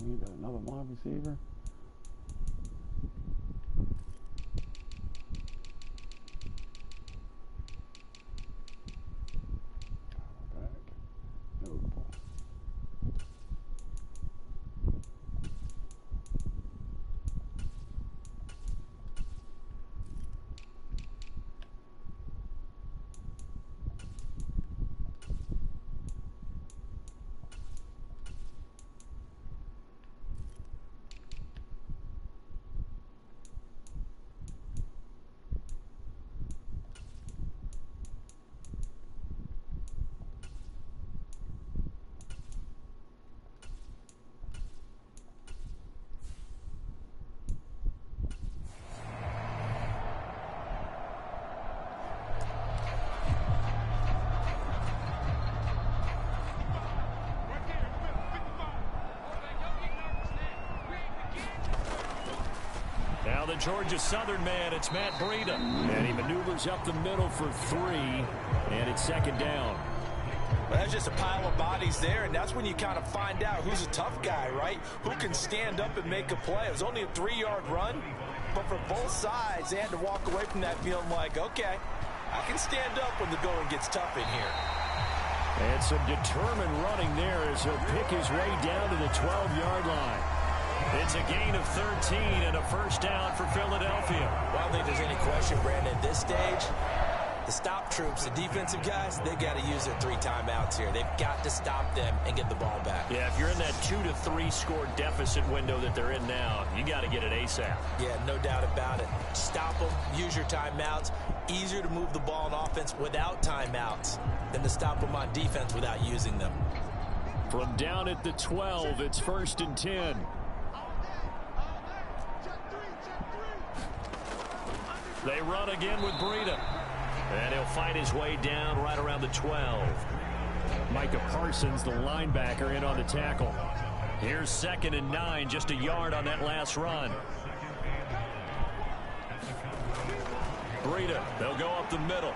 We got another wide receiver. Now the Georgia Southern man, it's Matt Breida. And he maneuvers up the middle for 3, and it's second down. Well, that's just a pile of bodies there, and that's when you kind of find out who's a tough guy, right? Who can stand up and make a play. It was only a 3-yard run, but for both sides, they had to walk away from that feeling like, okay, I can stand up when the going gets tough in here. And some determined running there as he'll pick his way down to the 12-yard line. It's a gain of 13 and a first down for Philadelphia. Well, I don't think there's any question, Brandon, at this stage, the stop troops, the defensive guys, they got to use their 3 timeouts here. They've got to stop them and get the ball back. Yeah, if you're in that 2 to 3 score deficit window that they're in now, you got to get it ASAP. Yeah, no doubt about it. Stop them, use your timeouts. Easier to move the ball on offense without timeouts than to stop them on defense without using them. From down at the 12, it's 1st and 10. They run again with Breida. And he'll fight his way down right around the 12. Micah Parsons, the linebacker, in on the tackle. Here's 2nd and 9, just a yard on that last run. Breida, they'll go up the middle.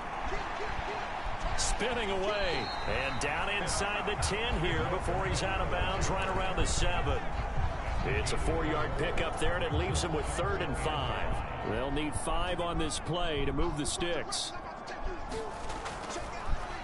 Spinning away. And down inside the 10 here before he's out of bounds right around the 7. It's a 4-yard pickup there, and it leaves him with 3rd and 5. They'll need 5 on this play to move the sticks.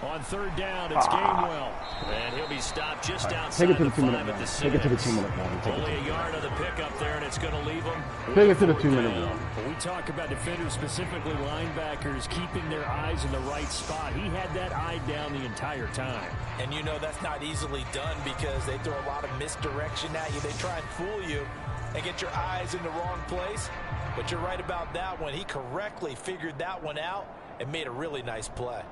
On 3rd down, it's Gainwell. And he'll be stopped just outside the 5 at the 6. Take it to the 2-minute warning. Only a yard of the pickup there, and it's going to leave him. Take it to the 2-minute warning. When we talk about defenders, specifically linebackers, keeping their eyes in the right spot. He had that eye down the entire time. And you know that's not easily done because they throw a lot of misdirection at you. They try and fool you and get your eyes in the wrong place. But you're right about that one. He correctly figured that one out and made a really nice play.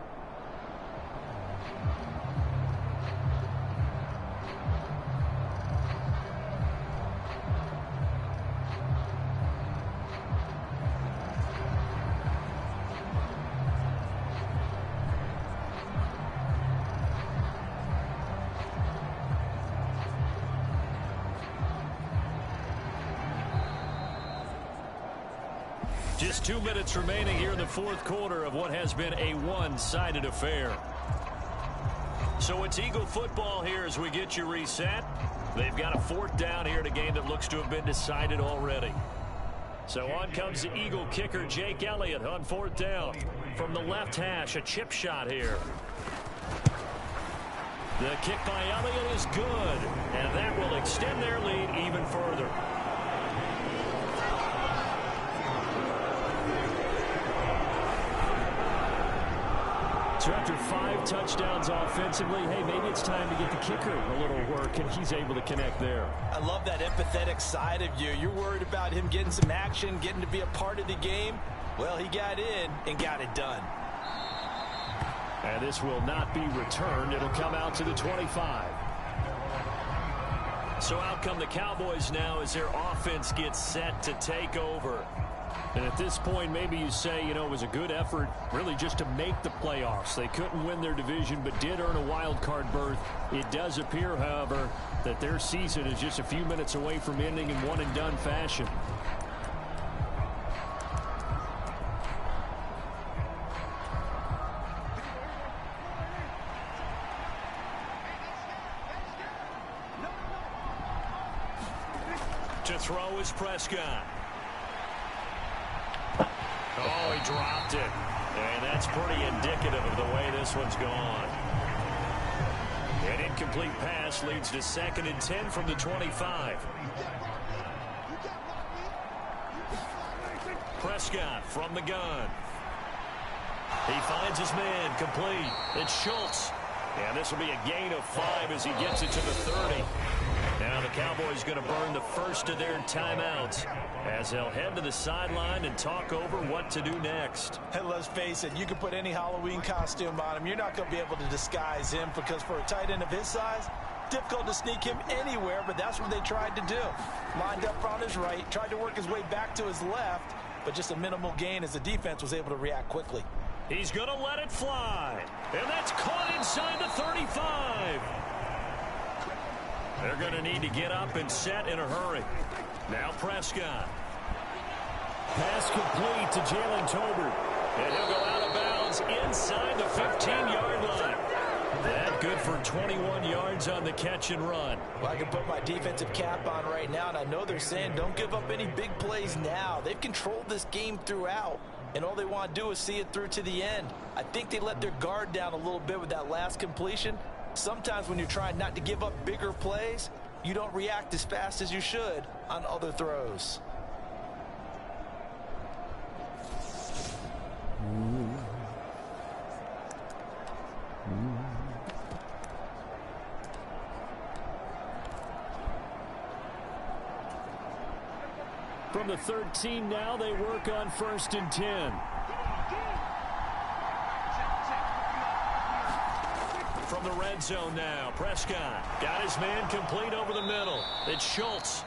Just 2 minutes remaining here in the 4th quarter of what has been a one-sided affair. So it's Eagle football here as we get you reset. They've got a 4th down here in a game that looks to have been decided already. So on comes the Eagle kicker, Jake Elliott, on 4th down. From the left hash, a chip shot here. The kick by Elliott is good, and that will extend their lead even further. So after 5 touchdowns offensively, hey, maybe it's time to get the kicker a little work, and he's able to connect there. I love that empathetic side of you. You're worried about him getting some action, getting to be a part of the game. Well, he got in and got it done. And this will not be returned. It'll come out to the 25. So out come the Cowboys now as their offense gets set to take over. And at this point, maybe you say, you know, it was a good effort really just to make the playoffs. They couldn't win their division but did earn a wild card berth. It does appear, however, that their season is just a few minutes away from ending in one-and-done fashion. To throw is Prescott. Oh, he dropped it. And that's pretty indicative of the way this one's gone. An incomplete pass leads to 2nd and 10 from the 25. Prescott from the gun. He finds his man complete. It's Schultz. And this will be a gain of 5 as he gets it to the 30. Now the Cowboys going to burn the first of their timeouts as they'll head to the sideline and talk over what to do next. Hey, let's face it, you can put any Halloween costume on him. You're not going to be able to disguise him because for a tight end of his size, difficult to sneak him anywhere, but that's what they tried to do. Lined up on his right, tried to work his way back to his left, but just a minimal gain as the defense was able to react quickly. He's going to let it fly, and that's caught inside the 35. They're going to need to get up and set in a hurry. Now Prescott. Pass complete to Jalen Tolbert. And he'll go out of bounds inside the 15-yard line. That good for 21 yards on the catch and run. Well, I can put my defensive cap on right now, and I know they're saying don't give up any big plays now. They've controlled this game throughout, and all they want to do is see it through to the end. I think they let their guard down a little bit with that last completion. Sometimes when you're trying not to give up bigger plays, you don't react as fast as you should on other throws. From the 13 now, they work on 1st and 10. From the red zone now, Prescott got his man complete over the middle. It's Schultz.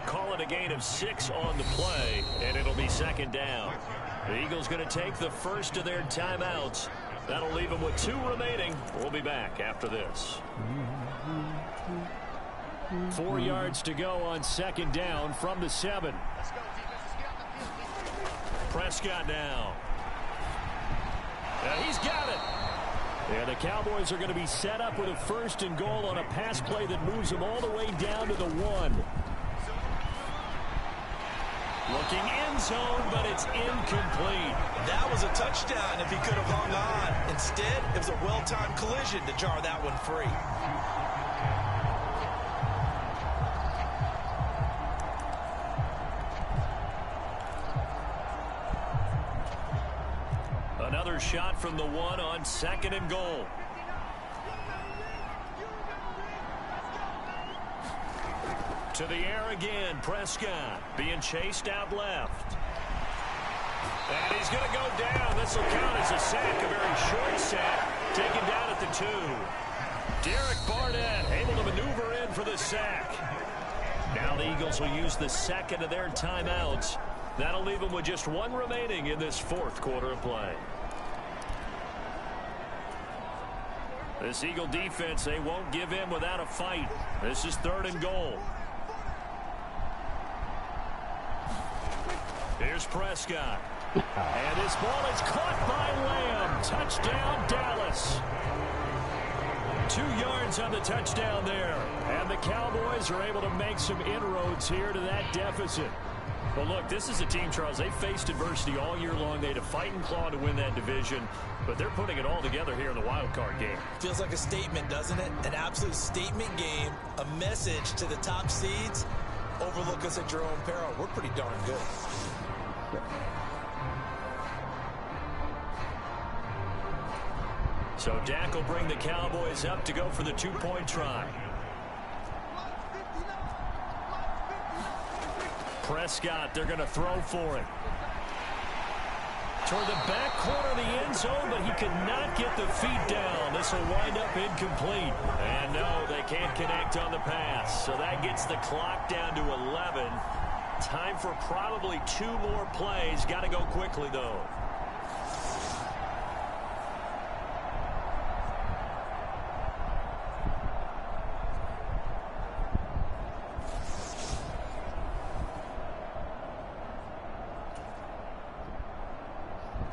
Call it a gain of 6 on the play, and it'll be 2nd down. The Eagles going to take the first of their timeouts. That'll leave them with 2 remaining. We'll be back after this. 4 yards to go on 2nd down from the 7. Prescott now. And he's got it. And the Cowboys are going to be set up with a 1st and goal on a pass play that moves them all the way down to the 1. Looking end zone, but it's incomplete. That was a touchdown if he could have hung on. Instead, it was a well-timed collision to jar that one free. Another shot from the 1 on 2nd and goal. To the air again, Prescott being chased out left. And he's going to go down. This will count as a sack, a very short sack, taken down at the 2. Derek Barnett able to maneuver in for the sack. Now the Eagles will use the 2nd of their timeouts. That'll leave them with just 1 remaining in this 4th quarter of play. This Eagle defense, they won't give in without a fight. This is 3rd and goal. Here's Prescott. And this ball is caught by Lamb. Touchdown, Dallas. 2 yards on the touchdown there. And the Cowboys are able to make some inroads here to that deficit. Well, look, this is a team, Charles, they faced adversity all year long. They had to fight and claw to win that division, but they're putting it all together here in the wild card game. Feels like a statement, doesn't it? An absolute statement game, a message to the top seeds. Overlook us at your own peril. We're pretty darn good. So Dak will bring the Cowboys up to go for the 2-point try. Prescott, they're going to throw for it. Toward the back corner of the end zone, but he could not get the feet down. This will wind up incomplete. And no, they can't connect on the pass. So that gets the clock down to 11. Time for probably 2 more plays. Got to go quickly, though.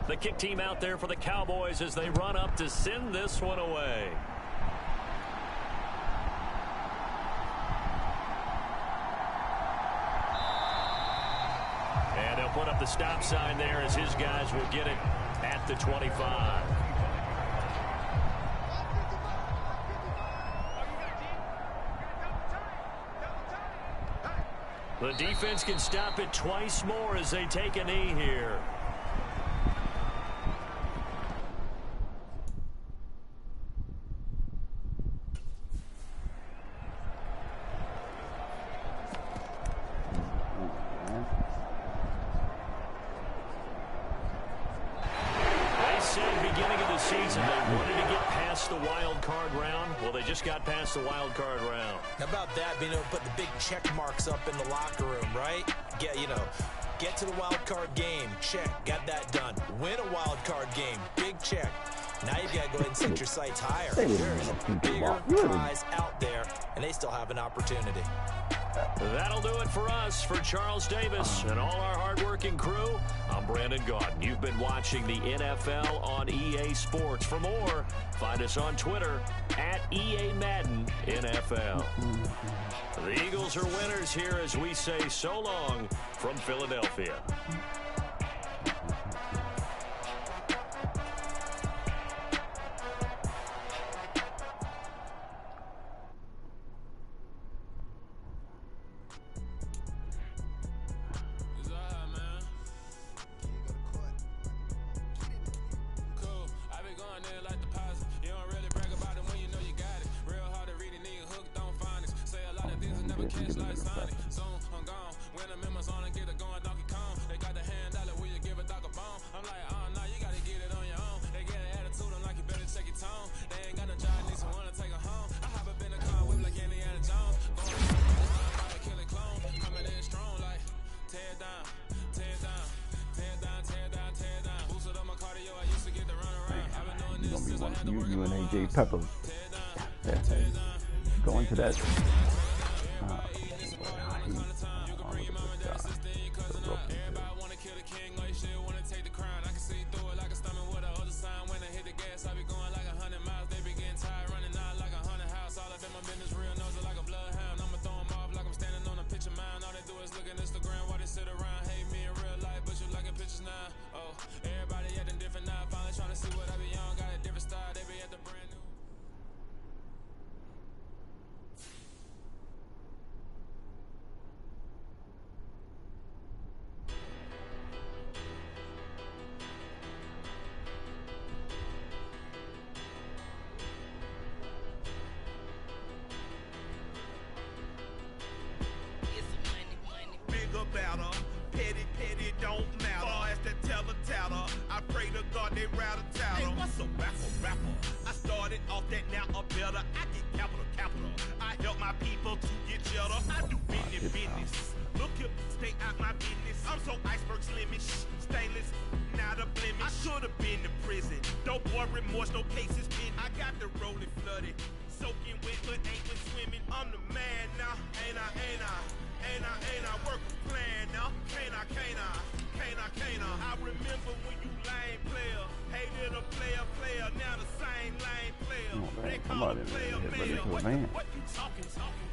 The kick team out there for the Cowboys as they run up to send this one away. put up the stop sign there as his guys will get it at the 25. The defense can stop it twice more as they take a knee here. Just got past the wild card round. How about that, being able to put the big check marks up in the locker room, right? Get to the wild card game, check, got that done. Win a wild card game, big check. Now you've got to go ahead and set your sights higher. There's bigger prize out there, and they still have an opportunity. That'll do it for us. For Charles Davis and all our hardworking crew, I'm Brandon Gaudin. You've been watching the NFL on EA Sports. For more, find us on Twitter at EA Madden NFL. The Eagles are winners here as we say so long from Philadelphia. You and AJ Pepper going to that.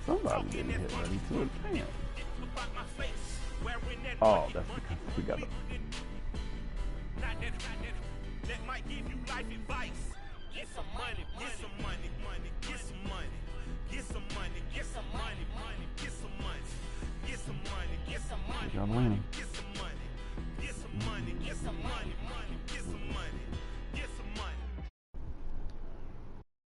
Somebody didn't hit ready to advance. Oh, that's because we got it. That might give you life advice. Get some money, get some money, get some money, get some money, get some money, get some money, get some money, get some money, get some money, get some money, get some money, get some money, get some money.